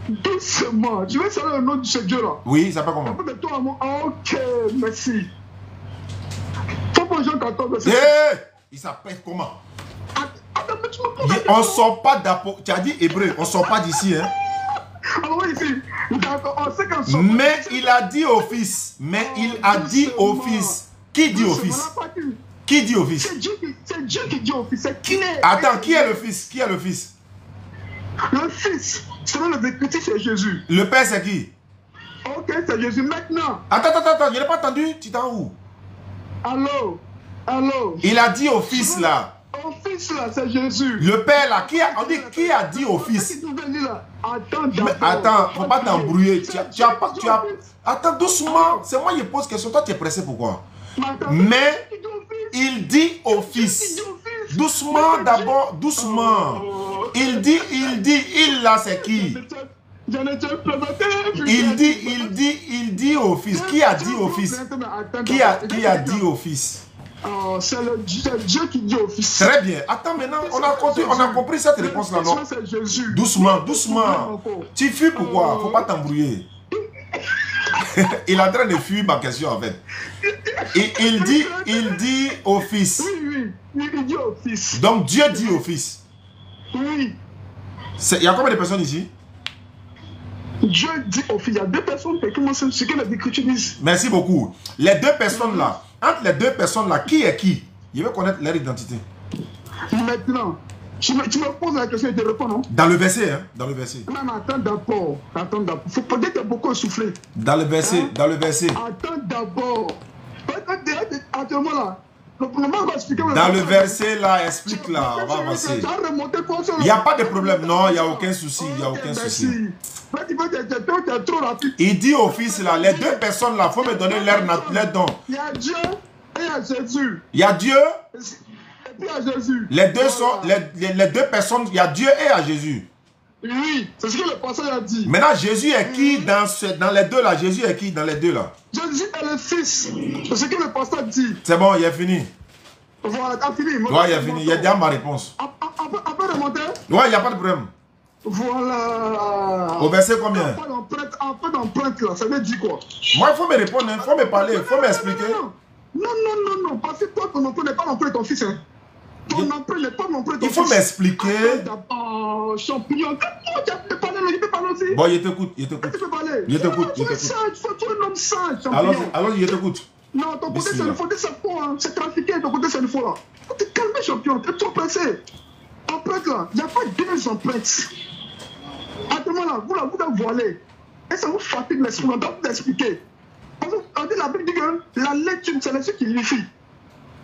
Doucement. Tu veux savoir le nom de ce Dieu là? Oui, il s'appelle comment? Ok, merci. Jean 14, il s'appelle comment? Attends, mais tu me poses on sort pas d'Apo. Tu as dit hébreu, on sort pas d'ici, hein? Alors oui, ici. D'accord, on sait qu'on sort. Mais il a dit au fils. Mais il a dit au fils. Qui dit au fils? Qui dit au fils? C'est Dieu qui dit au fils. Attends, qui est le fils? Qui est le fils? Le fils, selon le décret, c'est Jésus. Le père, c'est qui? Ok, c'est Jésus. Maintenant. Attends, je n'ai pas entendu. Tu t'en où? Allô? Il a dit au fils là. Au fils là, c'est Jésus. Le père là, qui a dit au fils? Attends, faut pas t'embrouiller. Attends, doucement. C'est moi qui pose question. Toi, tu es pressé pourquoi? Mais il dit au fils. Doucement d'abord, doucement. Il là, c'est qui? Il dit au fils. Qui a dit au fils? Qui a dit au fils? C'est Dieu qui dit au fils. Très bien. Attends, maintenant, on a compris cette réponse-là, non? Doucement. Tu fuis pourquoi? Faut pas t'embrouiller. Il est en train de fuir ma question, en fait. Et il dit au fils. Oui, il dit au fils. Donc, Dieu dit au fils. Oui. Il y a combien de personnes ici? Dieu dit au fils. Il y a deux personnes, comment c'est ce que les Écritures disent. Merci beaucoup. Les deux personnes là, entre les deux personnes là, qui est qui? Je veux connaître leur identité. Maintenant, tu me poses la question et je te réponds, non? Dans le verset, hein? Dans le verset. Non, mais attends d'abord. Faut peut-être que tu as beaucoup essoufflé. Dans le verset, Attends d'abord. Actuellement là, Dans le verset là, explique là, on va avancer. Il n'y a pas de problème, non, il n'y a aucun souci, il n'y a aucun souci. Il dit au fils là, les deux personnes là, il faut me donner leur don. Il y a Dieu et il y a Jésus. Il y a Dieu. Et puis il y a Jésus. Les deux sont, les deux personnes, il y a Dieu et il y a Jésus. Oui, c'est ce que le pasteur a dit. Maintenant, Jésus est qui dans les deux là? Jésus est qui dans les deux là? Jésus est le fils. C'est ce que le pasteur dit. C'est bon, il est fini. Voilà, t'as fini. Oui, il est fini. Il y a déjà ma réponse. Après remonter. Oui, il n'y a pas de problème. Voilà. Au verset combien? Un peu d'empreinte là, ça veut dire quoi? Moi, il faut me répondre, il faut me parler, il faut m'expliquer. Non, parce que toi, ton empreinte n'est pas l'empreinte de ton fils. Hein. Ton empreinte n'est pas l'empreinte de ton fils. Il faut m'expliquer. Champignon, tu peux parler aussi. Bon, il t'écoute, il t'écoute. Tu peux parler. Il t'écoute, il t'écoute. Tu es un homme sage, champignon. Alors, il t'écoute. Non, ton côté, c'est le faux, c'est faux. Hein. C'est trafiqué, ton côté, c'est le faux là. Faut te calmer, champion, t'es trop pressé. Empreinte là, il n'y a pas deux empreintes. Actuellement là, vous êtes voilé. Et ça vous fatigue l'esprit, on doit vous expliquer. On dit la Bible dit que la lecture, c'est l'esprit qui unifie.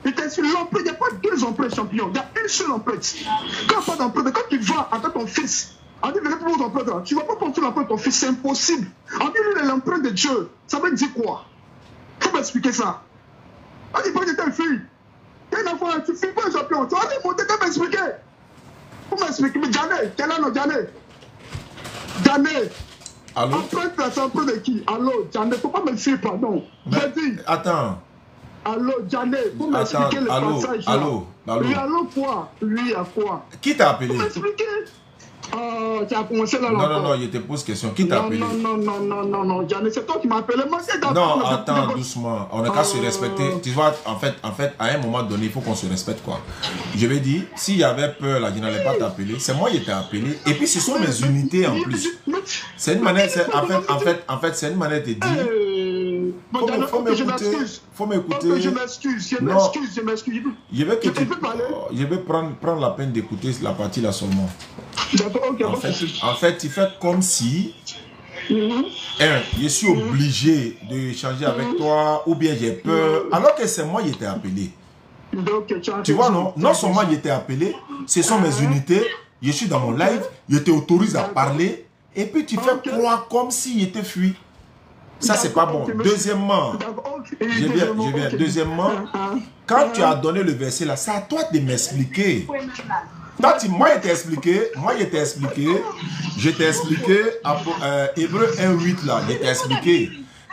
Il l'empreinte, il n'y a pas deux empreintes, champion. Il y a une seule empreinte. Quand il n'y a pas d'empreinte, quand tu vas avec ton fils, on dit venez pour vos empreintes là, tu ne vas pas porter l'empreinte de ton fils, c'est impossible. On dit lui, l'empreinte de Dieu, ça veut dire quoi? Faut m'expliquer ça. On dit pas que t'es une fille. T'es une enfant, tu ne fuis pas, champion. Tu vas aller monter, tu vas m'expliquer. Faut m'expliquer. Mais Janet, quel est Janet? Janet. Allô? Empreinte là, c'est empreinte de qui? Allô, Janet, faut pas me fuir, pardon. J'ai dit. Attends. Allô, Janet, faut m'expliquer le passage là. Allô? Oui, allô quoi? Oui, à quoi? Qui t'a appelé? Faut m'expliquer. Oh, tu as commencé là. Non, il te pose question. Qui t'a appelé? Non, Janet, c'est toi qui m'as appelé. Moi, c'est non, attends, doucement. On n'a qu'à se respecter. Tu vois, en fait, à un moment donné, il faut qu'on se respecte, quoi. Je vais dire, s'il y avait peur, là, je n'allais pas t'appeler. C'est moi qui t'ai appelé. Et puis, ce sont mes unités en plus. C'est une manière, en fait, c'est une manière de dire. Faut m'écouter. Je m'excuse. Je vais prendre la peine d'écouter la partie là seulement. En fait, tu fais comme si je suis obligé de changer avec toi ou bien j'ai peur, alors que c'est moi qui t'ai appelé. Tu vois, non seulement je t'ai appelé, ce sont mes unités, je suis dans mon live, je t'autorise à parler et puis tu fais croire comme si je t'ai fui. Ça, c'est pas bon. Deuxièmement, je viens. Deuxièmement, quand tu as donné le verset là, c'est à toi de m'expliquer. Moi, je t'ai expliqué, Hébreu 1:8 là, je t'ai expliqué.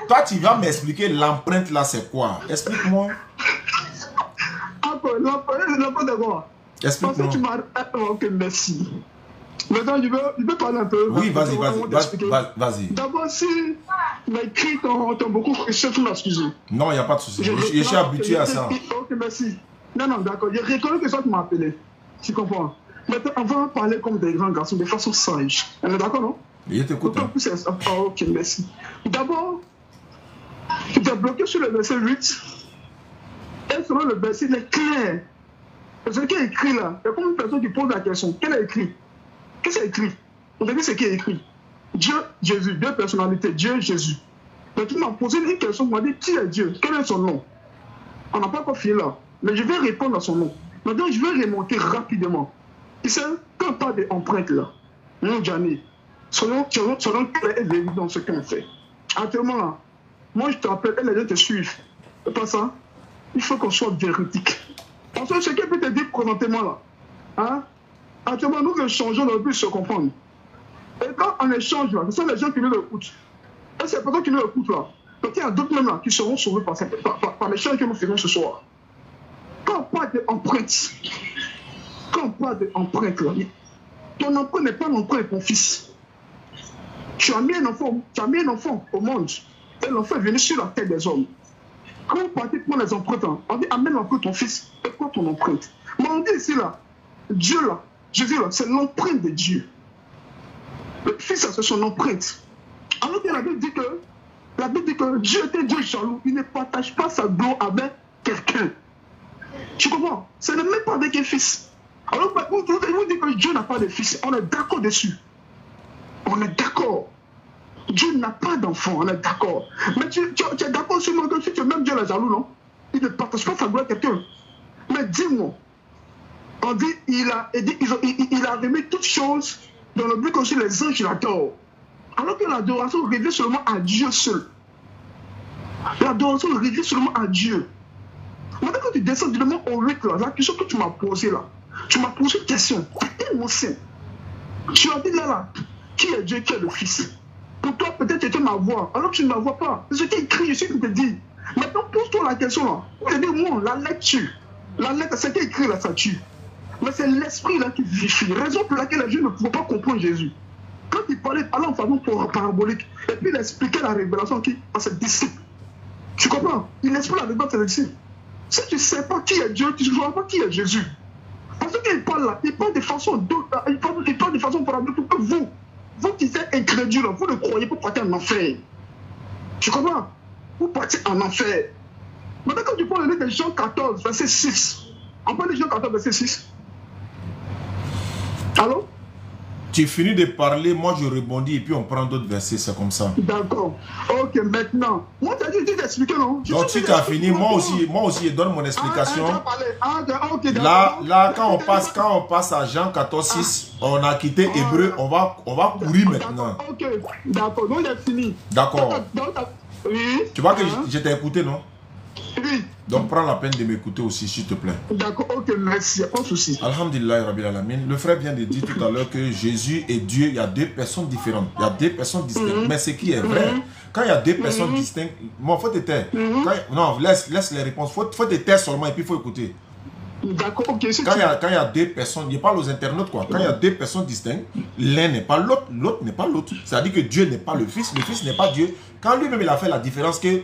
Toi, tu vas m'expliquer l'empreinte là, c'est quoi? Explique-moi. L'empreinte de quoi? Explique-moi. Ok, merci. Maintenant, je veux parler un peu. Oui, vas-y. D'abord, si les cris t'ont beaucoup frustré, tu m'excuses. Non, il n'y a pas de souci. Je suis habitué à ça. Ok, merci. Non, d'accord. Je reconnais que ça tu m'as appelé. Tu comprends? Maintenant, on va parler comme des grands garçons, de façon sage. On est d'accord, non? Je t'écoute. Ok, merci. D'abord, tu t'es bloqué sur le verset 8. Et selon le verset, il est clair. Ce qui est écrit là, il y a comme une personne qui pose la question. Quel est écrit? Qu'est-ce qui est écrit? Au début, c'est qui est écrit? Dieu, Jésus, deux personnalités, Dieu, Jésus. Mais tu m'as posé une question, tu m'as dit qui est Dieu? Quel est son nom? On n'a pas encore fini là. Mais je vais répondre à son nom. Maintenant, je vais remonter rapidement. Tu sais, quand on parle d'empreintes là, non, Gianni, selon quelle est l'évidence ce qu'on fait. Actuellement là, moi je te rappelle, et les gens te suivent. C'est pas ça? Il faut qu'on soit véridique. Parce que ce qu'il peut te dire présentement là, hein? Actuellement, nous échangeons le but de se comprendre. Et quand on échange là, ce sont les gens qui nous écoutent. Et c'est personnes qui nous écoutent là. Donc il y a d'autres même là qui seront sauvés par l'échange que nous faisons ce soir. Quand on parle d'empreinte, là, ton empreinte n'est pas l'empreinte de ton fils. Tu as mis un enfant au monde. Et l'enfant est venu sur la tête des hommes. Quand on parle de les empreintes, on dit amène l'empreinte de ton fils. Et quoi ton empreinte? Mais on dit ici là, Dieu là, Jésus là, c'est l'empreinte de Dieu. Le fils c'est son empreinte. Alors que la Bible dit que Dieu était Dieu jaloux. Il ne partage pas sa gloire avec quelqu'un. Tu comprends? Ce n'est même pas avec un fils. Alors vous dites que Dieu n'a pas de fils. On est d'accord dessus. On est d'accord. Dieu n'a pas d'enfant, on est d'accord. Mais tu es d'accord sur moi que si tu es même Dieu la jaloux, non? Il ne partage pas sa gloire à quelqu'un. Mais dis-moi, on dit il a remis toutes choses dans le but que aussi les anges l'adorent. Alors que l'adoration revient seulement à Dieu seul. L'adoration revient seulement à Dieu. Maintenant, quand tu descends directement au 8, là, la question que tu m'as posée là, tu m'as posé une question. Tu innocent. Tu as dit là, qui est Dieu, qui est le Fils? Pour toi, peut-être c'était ma voix, alors que tu ne ma vois pas. C'est ce qui est écrit, je sais que tu te dis. Maintenant, pose-toi la question là. Je dis, moi, la lecture, c'est qui est écrit là, ça tue. Mais c'est l'esprit là qui vivifie. Raison pour laquelle les gens ne pouvaient pas comprendre Jésus. Quand il parlait en façon parabolique, et puis il expliquait la révélation à ses disciples. Tu comprends? Il explique la révélation à ses disciples. Si tu ne sais pas qui est Dieu, tu ne sauras pas qui est Jésus. Parce qu'il parle là, il parle de façon d'autre, il parle de façon parabolique pour que vous qui êtes incrédules, vous ne croyez pas partir en enfer. Tu comprends? Vous partez en enfer. Maintenant, quand tu parles de Jean 14, verset 6, on parle de Jean 14, verset 6. Allô? Tu finis de parler, moi je rebondis et puis on prend d'autres versets, c'est comme ça. D'accord. Ok, maintenant. Moi, tu as dit d'expliquer, non? Donc si tu as fini, moi aussi, je donne mon explication. Là, quand on passe à Jean 14, 6, on a quitté Hébreu, on va courir maintenant. Ok, d'accord. Donc, j'ai fini. D'accord. Oui. Tu vois que je t'ai écouté, non? Oui. Donc prends la peine de m'écouter aussi, s'il te plaît. D'accord, ok, merci, pas de souci. Alhamdulillah, Rabbil Alamin. Le frère vient de dire tout à l'heure que Jésus et Dieu, il y a deux personnes différentes. Il y a deux personnes distinctes. Mais ce qui est vrai, quand il y a deux personnes distinctes, il faut te taire. Non, laisse les réponses. Faut te taire seulement et puis il faut écouter. D'accord, ok. Quand il y a deux personnes, je parle aux internautes quoi. Quand il y a deux personnes distinctes, l'un n'est pas l'autre, l'autre n'est pas l'autre. C'est-à-dire que Dieu n'est pas le Fils n'est pas Dieu. Quand lui-même il a fait la différence que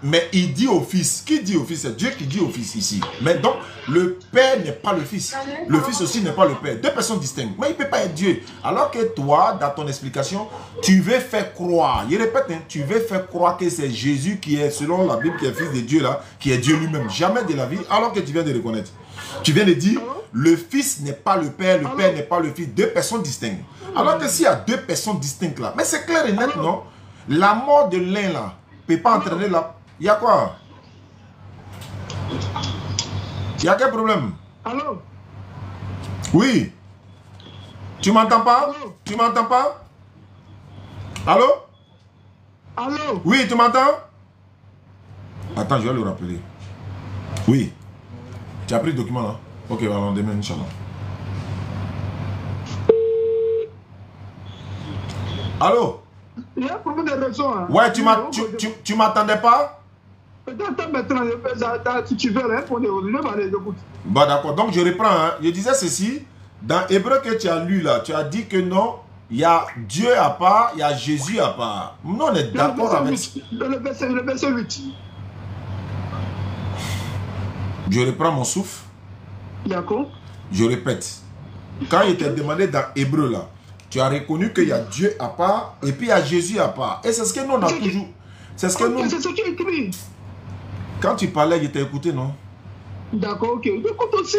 mais il dit au Fils. Qui dit au Fils? C'est Dieu qui dit au Fils ici. Mais donc, le Père n'est pas le Fils. Le Fils aussi n'est pas le Père. Deux personnes distinctes. Mais il ne peut pas être Dieu. Alors que toi, dans ton explication, tu veux faire croire. Je répète, hein, tu veux faire croire que c'est Jésus qui est, selon la Bible, qui est Fils de Dieu là, qui est Dieu lui-même. Jamais de la vie, alors que tu viens de reconnaître. Tu viens de dire, le Fils n'est pas le Père n'est pas le Fils. Deux personnes distinctes. Alors que s'il y a deux personnes distinctes là, mais c'est clair et net, non? La mort de l'un là, ne peut pas entraîner là. Il y a quoi? Il y a quel problème? Allô? Oui. Tu m'entends pas? Allô? Tu m'entends pas? Allô? Allô? Oui, tu m'entends? Attends, je vais le rappeler. Oui. Tu as pris le document là? Ok, alors demain, Inch'Allah. Allô? Il y a un problème de raison. Hein. Ouais, tu m'attendais pas? Peut-être maintenant, si tu veux, Bah d'accord, donc je reprends. Hein. Je disais ceci, dans Hébreu que tu as lu là, tu as dit que non, il y a Dieu à part, il y a Jésus à part. Nous on est d'accord avec ça. Le verset 8. Je reprends mon souffle. D'accord. Je répète. Quand il t'a demandé dans Hébreu là, tu as reconnu qu'il y a Dieu à part et puis il y a Jésus à part. Et c'est ce que nous on a toujours. C'est ce que nous. C'est ce qui est écrit. Quand tu parlais, je t'ai écouté, non? D'accord, ok. J'écoute aussi.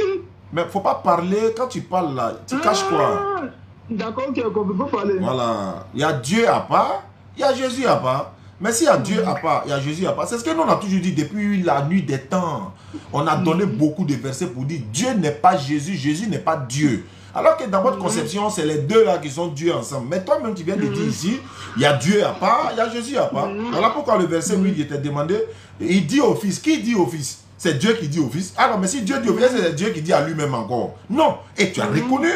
Mais faut pas parler quand tu parles là. Tu caches quoi? D'accord, ok, on peut parler. Voilà. Il y a Dieu à part, il y a Jésus à part. Mais s'il y a Dieu à part, il y a Jésus à part. C'est ce que nous on a toujours dit depuis la nuit des temps. On a donné beaucoup de versets pour dire Dieu n'est pas Jésus, Jésus n'est pas Dieu. Alors que dans votre conception, c'est les deux là qui sont Dieu ensemble. Mais toi-même, tu viens de dire ici, il y a Dieu à part, il y a Jésus à part. Voilà pourquoi le verset 8, il était demandé, il dit au Fils. Qui dit au Fils? C'est Dieu qui dit au Fils. Alors, mais si Dieu dit au Fils, c'est Dieu qui dit à lui-même encore. Non. Et tu as reconnu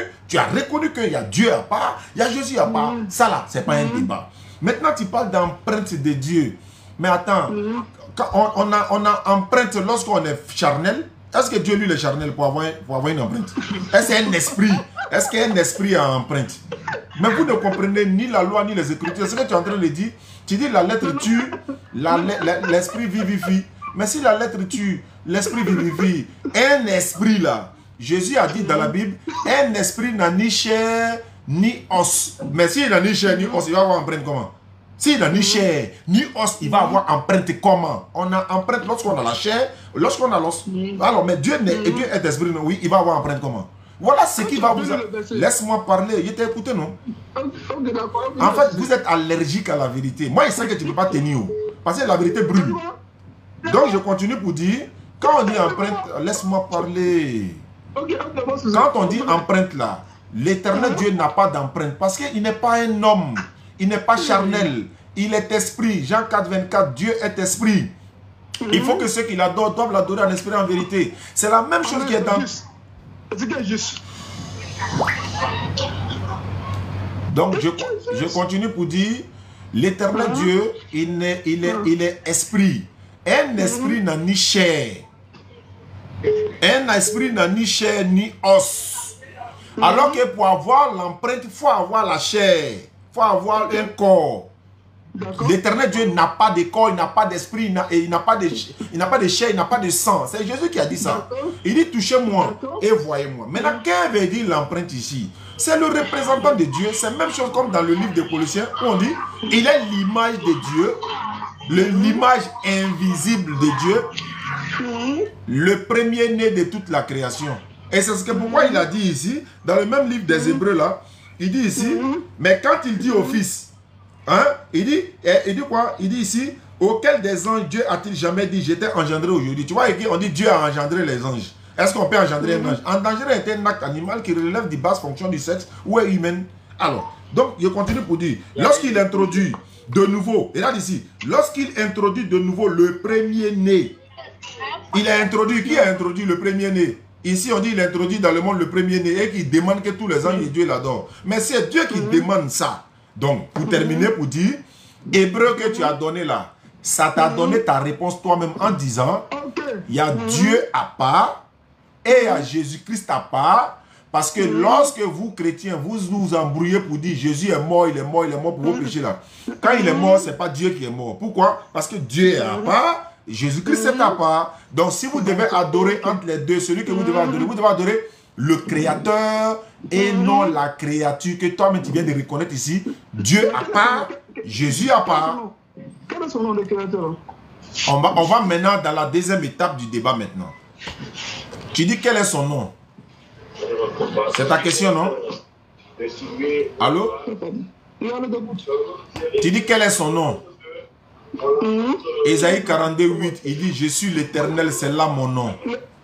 qu'il y a Dieu à part, il y a Jésus à part. Ça là, c'est pas un débat. Maintenant, tu parles d'empreinte de Dieu. Mais attends, quand on a empreinte lorsqu'on est charnel. Est-ce que Dieu, lui, est charnel pour avoir une empreinte? Est-ce qu'il y a un esprit? Est-ce qu'il y a un esprit à empreinte? Mais vous ne comprenez ni la loi, ni les Écritures. Ce que tu es en train de dire, tu dis la lettre tue, l'esprit vivifie. Mais si la lettre tue, l'esprit vivifie, un esprit là, Jésus a dit dans la Bible, un esprit n'a ni chair, ni os. Mais s'il n'a ni chair, ni os, il va avoir empreinte comment? S'il n'a ni chair, ni os, il va avoir empreinte comment? On a empreinte lorsqu'on a la chair, lorsqu'on a l'os. Alors, mais Dieu est esprit, oui, il va avoir empreinte comment? Voilà ce qui va vous... Laisse-moi parler, je t'ai écouté, non? En fait, vous êtes allergique à la vérité. Moi, je sais que tu ne peux pas tenir. Parce que la vérité brûle. Donc, je continue pour dire, Quand on dit empreinte, laisse-moi parler. Quand on dit empreinte là, l'éternel Dieu n'a pas d'empreinte parce qu'il n'est pas un homme, il n'est pas charnel, il est esprit. Jean 4, 24, Dieu est esprit. Il faut que ceux qui l'adorent doivent l'adorer en esprit et en vérité. C'est la même chose qui est dans... Donc je continue pour dire, l'éternel Dieu, il est esprit. Un esprit n'a ni chair. Un esprit n'a ni chair ni os. Alors que pour avoir l'empreinte, il faut avoir la chair. Il faut avoir un corps. L'éternel Dieu n'a pas de corps, il n'a pas d'esprit, il n'a pas de chair, il n'a pas de sang. C'est Jésus qui a dit ça. Il dit touchez-moi et voyez-moi. Maintenant, qu'est-ce veut dire l'empreinte ici? C'est le représentant de Dieu. C'est la même chose comme dans le livre des Colossiens où on dit il est l'image de Dieu, l'image invisible de Dieu, le premier-né de toute la création. Et c'est ce que pourquoi il a dit ici, dans le même livre des Hébreux là, il dit ici, mais quand il dit au Fils, hein, il dit quoi? Il dit ici, auquel des anges Dieu a-t-il jamais dit, j'étais engendré aujourd'hui? Tu vois, on dit Dieu a engendré les anges. Est-ce qu'on peut engendrer un ange? Engendrer est un acte animal qui relève des basses fonctions du sexe ou est humaine. Alors, donc, je continue pour dire, lorsqu'il introduit de nouveau, et là ici, lorsqu'il introduit de nouveau le premier-né, il a introduit, qui a introduit le premier-né? Ici, on dit il introduit dans le monde le premier-né et qui demande que tous les anges et Dieu l'adorent. Mais c'est Dieu qui demande ça. Donc, pour terminer, pour dire, Hébreu que tu as donné là, ça t'a donné ta réponse toi-même en disant, il y a Dieu à part et il y a Jésus-Christ à part. Parce que lorsque vous, chrétiens, vous vous embrouillez pour dire Jésus est mort, il est mort, il est mort pour vos péchés là. Quand il est mort, ce n'est pas Dieu qui est mort. Pourquoi? Parce que Dieu est à part, Jésus-Christ est à part. Donc, si vous devez adorer entre les deux, celui que vous devez adorer le Créateur et non la créature que toi-même tu viens de reconnaître ici. Dieu à part, Jésus à part. Quel est son nom de Créateur? On va maintenant dans la deuxième étape du débat maintenant. Tu dis quel est son nom? C'est ta question, non? Allô? Tu dis quel est son nom? Ésaïe 42, 8, il dit je suis l'Éternel, c'est là mon nom.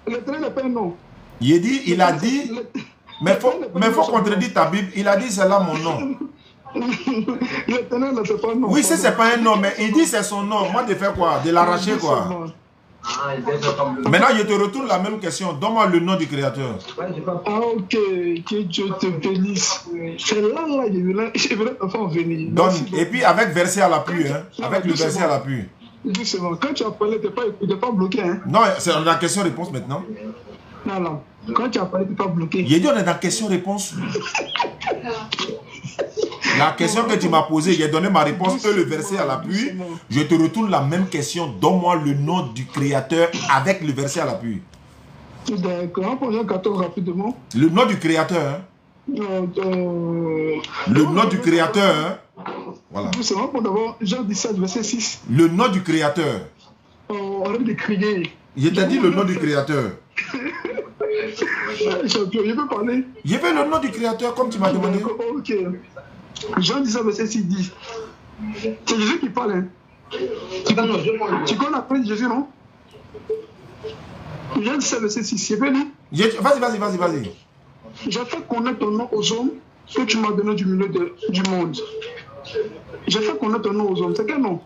L'Éternel n'est pas un nom. Il a dit, mais faut contredire ta Bible, il a dit c'est là mon nom. L'Éternel, c'est pas un nom. Oui, c'est pas un nom, mais il dit c'est son nom. Moi, de faire quoi? De l'arracher quoi? Maintenant, je te retourne la même question. Donne-moi le nom du Créateur. Ah, ok. Que Dieu te bénisse. C'est là, je vais te faire venir. Donne. Et puis, avec verset à l'appui. Hein? Avec le verset à l'appui. Doucement. Quand tu as parlé, tu n'es pas bloqué. Hein? Non, c'est la question-réponse maintenant. Non. Quand tu as parlé, tu n'es pas bloqué. Il dit on est dans question-réponse. La question que tu m'as posée, j'ai donné ma réponse et le verset à l'appui. Je te retourne la même question. Donne-moi le nom du Créateur avec le verset à l'appui. D'accord. Jean 14 rapidement. Le nom du Créateur. Hein? Le nom du Créateur. Hein? Voilà. C'est vraiment pour d'abord Jean 17, verset 6. Le nom du Créateur. Arrête de crier. Je t'ai dit le nom du Créateur. Champion, je peux parler. Je veux le nom du Créateur comme tu m'as demandé. Ok. Jean 17, verset 6 dit. C'est Jésus qui parle. Hein. Tu connais la parole de Jésus, non? Jean 17, verset 6. Je peux lire? Vas-y. J'ai fait connaître ton nom aux hommes que tu m'as donné du milieu du monde. J'ai fait connaître ton nom aux hommes. C'est quel nom?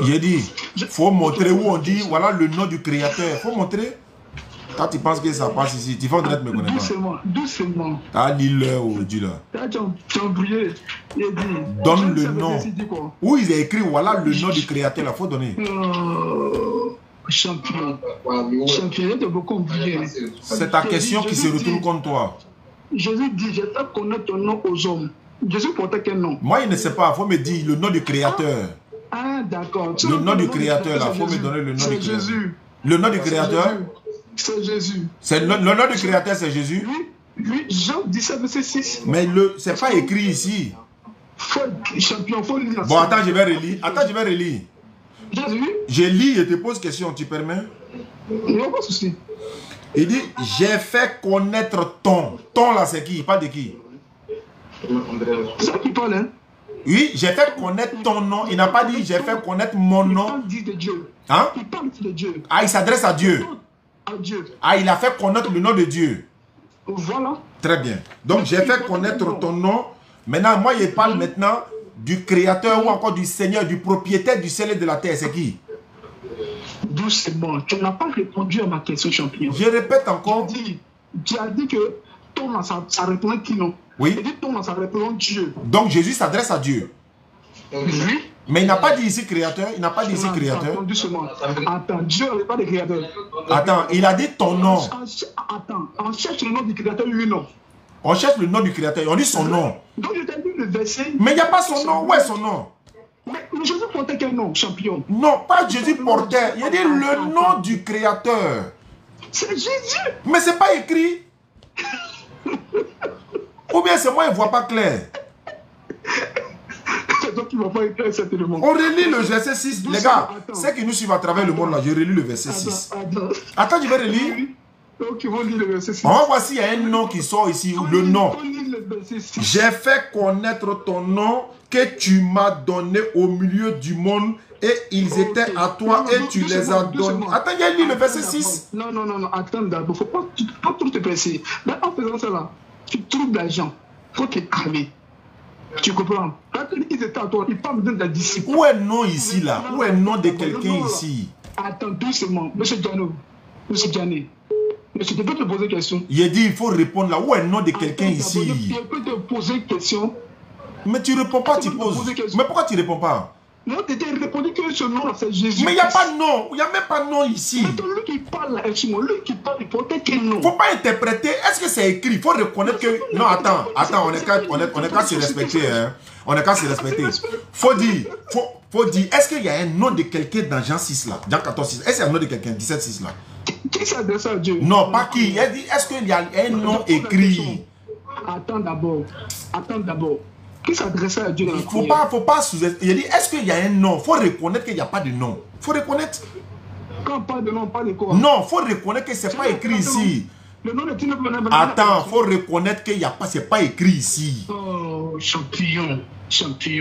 J'ai dit, il faut montrer où on dit, voilà le nom du Créateur. Il faut montrer. Quand tu penses que ça passe ici, tu vas en train de me connaître. Doucement. Ah, lis-le aujourd'hui là. Tu as oublié. Donne le nom. Où il est écrit, voilà le nom du Créateur, il faut donner. Champion, tu as beaucoup oublié. C'est ta question qui se retourne contre toi. Jésus dit, j'ai fait connaître ton nom aux hommes. Jésus portait quel nom? Moi, il ne sait pas, il faut me dire le nom du Créateur. Ah, d'accord. Le nom du Créateur, là, il faut me donner le nom du Créateur. Jésus. Le nom du Créateur? C'est Jésus. Le nom du Créateur, c'est Jésus? Oui, Jean 17, verset 6. Mais c'est pas écrit ici. Champion, faut lire. Bon, attends, je vais relire. Jésus? Je lis et te pose question, tu permets? Non, pas de souci. Il dit, j'ai fait connaître ton. Ton là, c'est qui? Pas de qui? C'est qui parle, hein? Oui, j'ai fait connaître ton nom. Il n'a pas dit j'ai fait connaître mon nom. Il parle de Dieu. Hein? Il parle de Dieu. Ah, il s'adresse à Dieu. À Dieu. Ah, il a fait connaître le nom de Dieu. Voilà. Très bien. Donc, j'ai fait connaître ton nom. Maintenant, moi, je parle maintenant du créateur ou encore du Seigneur, du propriétaire du ciel et de la terre. C'est qui? Doucement. Tu n'as pas répondu à ma question, champion. Je répète encore. Tu as dit que ton nom, ça représente qui non? Oui. Et dit ton nom, ça représente Dieu. Donc, Jésus s'adresse à Dieu. Oui. Mais il n'a pas dit ici créateur. Il n'a pas dit ici créateur. Attends, doucement. Attends, Dieu n'est pas de créateur. Attends, il a dit ton nom. Attends, on cherche le nom du créateur, oui, non. On cherche le nom du créateur. On dit son nom. Donc, je t'ai dit le verset. Mais il n'y a pas son nom. Où est son nom? Mais Jésus portait quel nom, champion? Non, pas Jésus portait. Il a dit le nom du créateur. C'est Jésus. Mais c'est pas écrit. Ou bien c'est moi, il ne voit pas clair. C'est toi qui ne vas pas écrire certainement. On relit le verset 6. Les gars, ceux qui nous suivent à travers le monde, là, je relis le verset 6. Attends, je vais relire. Donc, ils vont lire le verset 6. On va voir s'il y a un nom qui sort ici, ou le nom. J'ai fait connaître ton nom que tu m'as donné au milieu du monde et ils étaient à toi et tu les as donnés. Attends, il y a lu le verset 6. Non, attends d'abord. Il ne faut pas trop te presser. Mais en faisant cela, tu trouves l'argent. Il faut te calmer. Tu comprends? Quand ils étaient à toi, ils parlent de la discipline. Où est le nom ici, là? Où est le nom de quelqu'un ici? Attends, doucement. Monsieur Diano. Monsieur Diané. Monsieur, tu peux te poser une question? Il dit, il faut répondre là. Où est le nom de quelqu'un ici? Je peux te poser une question. Mais tu ne réponds pas, tu poses. Mais pourquoi tu ne réponds pas? Non, tu t'es répondu que ce nom, c'est Jésus. Mais il n'y a pas de nom. Il n'y a même pas de nom ici. Mais lui qui parle là, excuse-moi, lui qui parle, il portait quel nom? Il ne faut pas interpréter. Est-ce que c'est écrit? Il faut reconnaître que... Non, attends, on est qu'à se respecter. Hein. On est qu'à se respecter. Faut dire, est-ce qu'il y a un nom de quelqu'un dans Jean 6 là? Jean 14, 6. Est-ce qu'il y a un nom de quelqu'un? 17, 6 là? Qui s'adresse à Dieu? Non, pas qui. Il dit, est-ce qu'il y a un nom écrit? Attends d'abord. Qui s'adresse à Dieu dans la prière? Faut pas sous-estimer. Il dit, est-ce qu'il y a un nom? Il faut reconnaître qu'il n'y a pas de nom. Il faut reconnaître. Quand on parle de nom, on parle de quoi? Non, il faut reconnaître que ce n'est pas écrit ici. Le nom de Dieu. Attends, il faut reconnaître qu'il n'y a pas, c'est pas écrit ici. Oh, champion.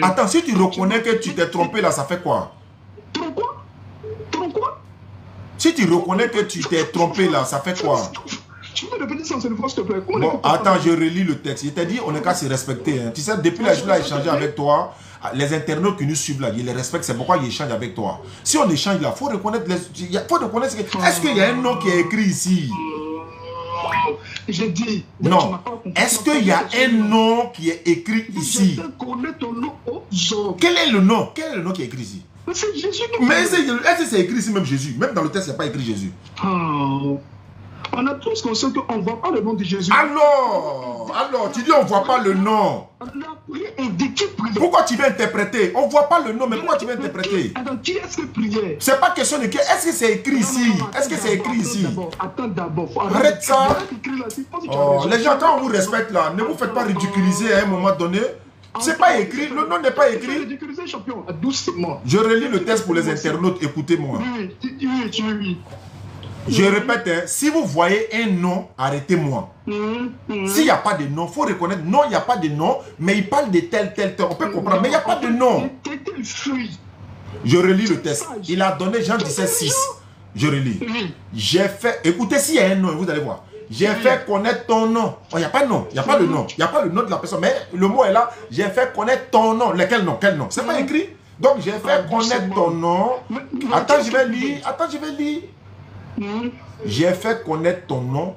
Attends, si tu reconnais que tu t'es trompé là, ça fait quoi? Trompe quoi? Si tu reconnais que tu t'es trompé là, ça fait quoi? Tu peux répéter sans s'il te plaît. Bon, attends, je relis le texte. Je t'ai dit, on n'est qu'à se respecter. Hein. Tu sais, depuis là, je vais échanger avec toi. Les internautes qui nous suivent là, ils les respectent. C'est pourquoi ils échangent avec toi. Si on échange là, il faut reconnaître. Est-ce qu'il y a un nom qui est écrit ici? J'ai dit. Non. Est-ce qu'il y a un nom qui est écrit ici? Quel est le nom? Quel est le nom qui est écrit ici? C'est Jésus. Mais est-ce que c'est écrit ici même Jésus? Même dans le texte, il n'y a pas écrit Jésus. Oh. On a tous conscience qu'on ne voit pas le nom de Jésus. Alors, tu dis on ne voit pas le nom. Pourquoi tu veux interpréter? On ne voit pas le nom, mais pourquoi tu veux interpréter? Attends, qui est-ce que priait? C'est pas question de qui. Est-ce que c'est écrit ici? Est-ce que c'est écrit ici? Attends d'abord. Arrête ça. Oh, les gens, quand on vous respecte là, ne vous faites pas ridiculiser à un moment donné. C'est pas écrit, le nom n'est pas écrit. Je relis le texte pour les internautes, écoutez-moi. Oui. Je répète, hein, si vous voyez un nom, arrêtez-moi. S'il n'y a pas de nom, il faut reconnaître, non, il n'y a pas de nom, mais il parle de tel. On peut comprendre, mais il n'y a pas de nom. Je relis le texte. Il a donné Jean 17, 6. Je relis. J'ai fait, écoutez, s'il y a un nom, vous allez voir. J'ai fait connaître ton nom. Il n'y a pas de nom, il n'y a pas de nom. Il n'y a pas le nom de la personne, mais le mot est là. J'ai fait connaître ton nom. Lequel nom? Quel nom? C'est pas écrit. Donc j'ai fait connaître ton nom. Attends, je vais lire. J'ai fait connaître ton nom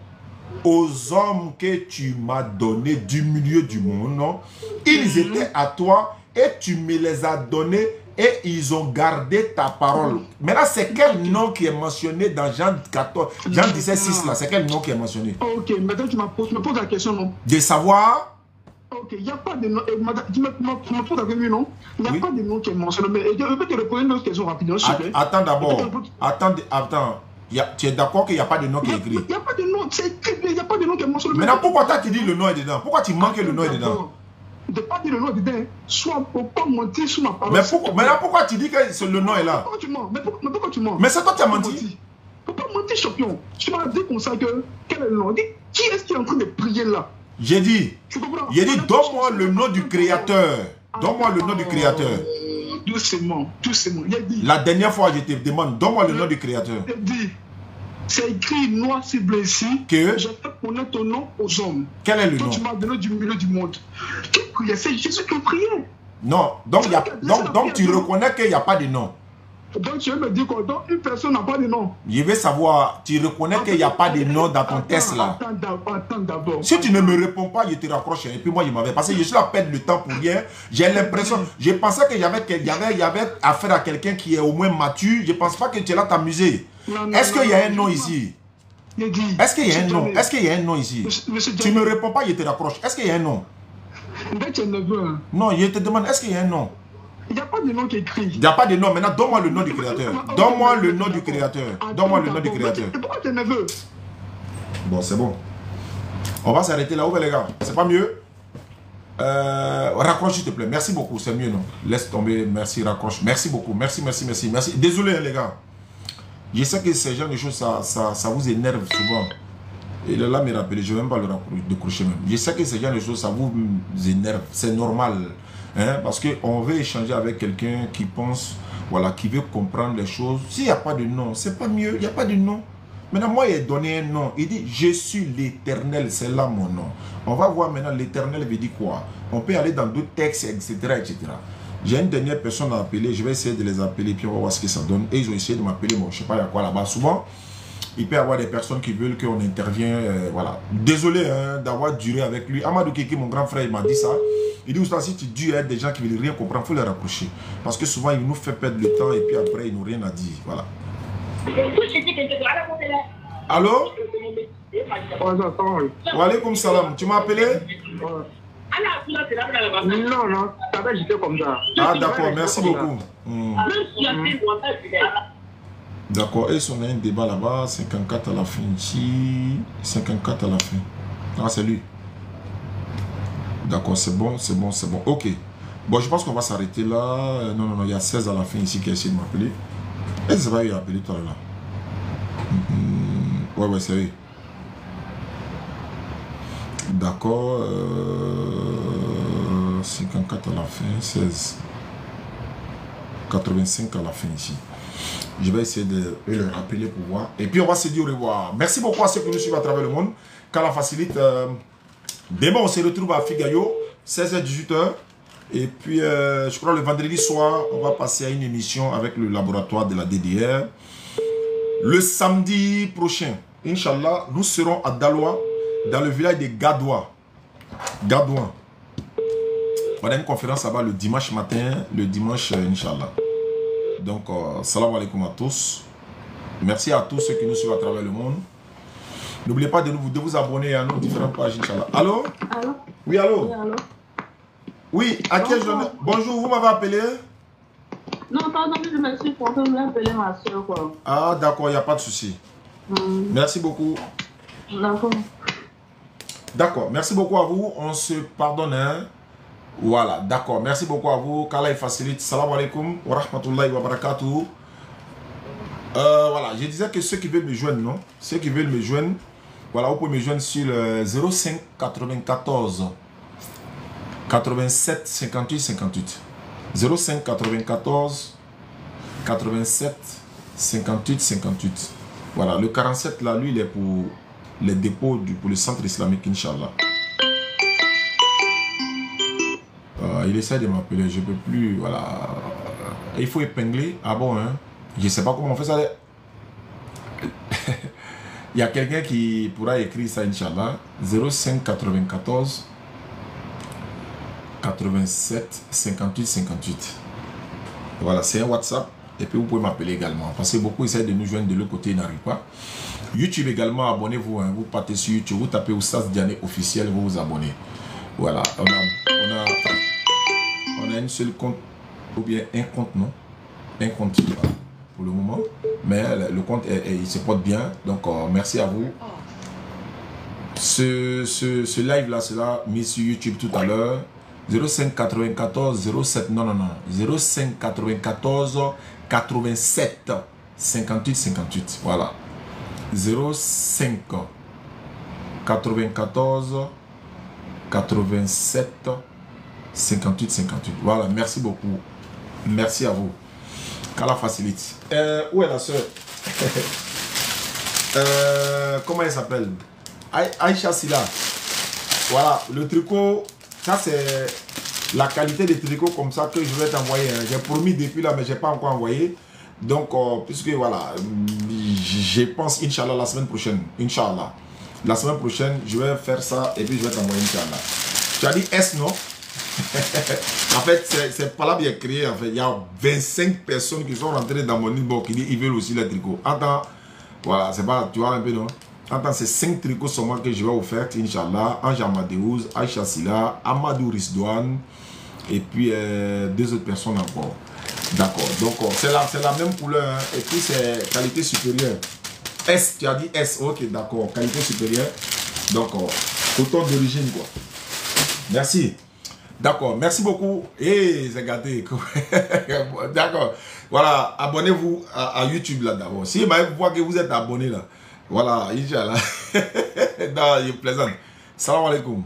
aux hommes que tu m'as donnés du milieu du monde. Ils étaient à toi et tu me les as donnés et ils ont gardé ta parole. Maintenant, c'est quel nom qui est mentionné dans Jean 14, Jean 17, 6 là? C'est quel nom qui est mentionné? Ok, maintenant tu me poses la question, non? De savoir. Ok, il n'y a pas de nom. Tu me poses la question, non? Il n'y a pas de nom qui est mentionné. Mais je vais te répondre une autre question rapidement. Attends d'abord. Attends. Tu es d'accord qu'il n'y a pas de nom qui est écrit? Il n'y a pas de nom, c'est écrit, il n'y a pas de nom qui est mentionné. Maintenant, pourquoi tu dis le nom est dedans? Pourquoi tu manques le nom est dedans? De pas dire le nom est dedans, soit pour pas mentir sur ma parole. Mais pourquoi tu dis que le nom est là? Pourquoi tu mens? Mais pourquoi tu mens? Mais c'est toi qui as menti. Faut pas mentir, champion. Tu m'as dit comme ça que quel est le nom? Dis, qui est-ce qui est en train de prier là? J'ai dit, donne-moi le nom du créateur. Donne-moi le nom du créateur. Doucement, doucement. Il a dit. La dernière fois, je te demande, donne-moi le nom du créateur. Il a dit. C'est écrit noir sur blanc ici. Que je fais connaître ton nom aux hommes. Quel est le Toi, nom? Tu m'as donné du milieu du monde. Qui priait? C'est Jésus qui priait. Non, donc tu reconnais qu'il n'y a pas de nom. Donc tu veux me dire quoi? Donc une personne n'a pas de nom. Je veux savoir, tu reconnais qu'il n'y a pas de nom dans ton test là. Attends d'abord. Si tu ne me réponds pas, je te raccroche. Et puis moi, je m'avais passé. Je suis là à perdre le temps pour rien. J'ai l'impression, je pensais qu'il y avait affaire à quelqu'un qui est au moins mature. Je ne pense pas que tu es là t'amuser. Est-ce qu'il y a un nom ici? Est-ce qu'il y a un nom? Est-ce qu'il y a un nom ici? Tu ne me réponds pas, je te raccroche. Est-ce qu'il y a un nom? Non, je te demande, est-ce qu'il y a un nom? Il n'y a pas de nom qui est écrit. Il n'y a pas de nom. Maintenant, donne-moi le nom du créateur. Donne-moi le nom du créateur. Donne-moi le nom du créateur. Pourquoi tu es nerveux? Bon, c'est bon. On va s'arrêter là-haut, les gars. C'est pas mieux? Raccroche, s'il te plaît. Merci beaucoup. C'est mieux, non? Laisse tomber. Merci, raccroche. Merci beaucoup. Merci. Désolé, hein, les gars. Je sais que ces genre de choses, ça vous énerve souvent. Et là, me rappeler, je ne vais même pas le décrocher même. Je sais que ces genre de choses, ça vous énerve. C'est normal. Hein, parce qu'on veut échanger avec quelqu'un qui pense, voilà, qui veut comprendre les choses. S'il n'y a pas de nom, c'est pas mieux, il n'y a pas de nom. Maintenant, moi, il a donné un nom. Il dit, je suis l'Éternel, c'est là mon nom. On va voir maintenant, l'Éternel veut dire quoi. On peut aller dans d'autres textes, etc. etc. J'ai une dernière personne à appeler, je vais essayer de les appeler, puis on va voir ce que ça donne. Et ils ont essayé de m'appeler, bon, je ne sais pas, il y a quoi là-bas. Souvent, il peut y avoir des personnes qui veulent qu'on intervienne, voilà. Désolé hein, d'avoir duré avec lui. Amadou Keke, mon grand frère, il m'a dit ça. Il dit, si tu dures à des gens qui ne veulent rien comprendre, il faut les rapprocher. Parce que souvent, il nous fait perdre le temps et puis après, ils n'ont rien à dire. Voilà. Allô? Wa alaykoum salam. Tu m'as appelé? Non, ça va, j'étais comme ça. Ah, d'accord, merci beaucoup. D'accord, et si on a un débat là-bas, 54 à la fin ici, 54 à la fin. Ah, c'est lui. D'accord, c'est bon. Ok. Bon, je pense qu'on va s'arrêter là. Non, il y a 16 à la fin ici qui a essayé de m'appeler. Est-ce que ça va y appeler tout à l'heure? Ouais, c'est eux. D'accord. 54 à la fin, 16. 85 à la fin ici. Je vais essayer de le rappeler pour voir. Et puis on va se dire au revoir. Merci beaucoup à ceux qui nous suivent à travers le monde. Kala facilite. Demain, on se retrouve à Figayo, 16h-18h. Et puis, je crois le vendredi soir, on va passer à une émission avec le laboratoire de la DDR. Le samedi prochain, Inch'Allah, nous serons à Daloa, dans le village de Gadouin. On a une conférence là-bas le dimanche matin, le dimanche, Inch'Allah. Donc, salam alaikum à tous. Merci à tous ceux qui nous suivent à travers le monde. N'oubliez pas de vous abonner à nos différentes pages, Inch'Allah. Allô? Allô? Oui, allô? Oui, allô? Oui, à quel journée? Bonjour, vous m'avez appelé? Non, pardon, je me suis trompé, je vais appeler ma soeur, quoi. Ah, d'accord, il n'y a pas de souci. Merci beaucoup. D'accord. D'accord, merci beaucoup à vous. On se pardonne, hein? Voilà, d'accord. Merci beaucoup à vous. Qu'Allah facilite. Salam alaikum wa rahmatullahi wa barakatuh. Voilà, je disais que ceux qui veulent me joindre, non? Ceux qui veulent me joindre, voilà, vous pouvez me joindre sur le 05 94 87 58 58. 05 94 87 58 58. Voilà, le 47 là, lui, il est pour les dépôts pour le centre islamique, Inch'Allah. Il essaie de m'appeler, je ne peux plus, voilà. Il faut épingler. Ah bon, hein? Je ne sais pas comment on fait ça. Il y a quelqu'un qui pourra écrire ça, Inch'Allah. 05 94 87 58 58. Voilà, c'est un WhatsApp. Et puis vous pouvez m'appeler également. Parce que beaucoup essaient de nous joindre de l'autre côté, ils n'arrivent pas. YouTube également, abonnez-vous. Hein. Vous partez sur YouTube, vous tapez Oustaz Diané officiel, vous vous abonnez. Voilà, on a une seule compte, ou bien un compte, non? Un compte pour le moment. Mais le compte, il se porte bien. Donc, merci à vous. Ce live-là sera mis sur YouTube tout à l'heure. 05 94 07, non. 05 94 87 58 58. Voilà. 05 94 87 58, 58. Voilà, merci beaucoup. Merci à vous. Qu'Allah facilite. Où est la soeur? Comment elle s'appelle? Aïcha Silla. Voilà, le tricot, ça c'est la qualité des tricots comme ça que je vais t'envoyer. Hein. J'ai promis depuis là, mais je n'ai pas encore envoyé. Donc, puisque voilà, je pense, Inch'Allah, la semaine prochaine. Inch'Allah. La semaine prochaine, je vais faire ça et puis je vais t'envoyer, Inch'Allah. Tu as dit S, non? En fait, c'est pas là bien créé. En fait, il y a 25 personnes qui sont rentrées dans mon inbox qui disent qu'ils veulent aussi les tricots. Attends, voilà, c'est pas, tu vois un peu, non? Attends, c'est 5 tricots seulement que je vais vous faire, Inch'Allah. Ange Amadeus, Aïcha Silla, Amadou Risdouane et puis 2 autres personnes encore. D'accord, donc c'est la même couleur hein, et puis c'est qualité supérieure. S, tu as dit S, ok, d'accord, qualité supérieure. Donc, coton d'origine quoi. Merci. D'accord, merci beaucoup. Et c'est gâté. D'accord. Voilà, abonnez-vous à YouTube là d'abord. Si vous voyez que vous êtes abonné là. Voilà, Inch'Allah. Non, il est plaisant. Salam alaikum.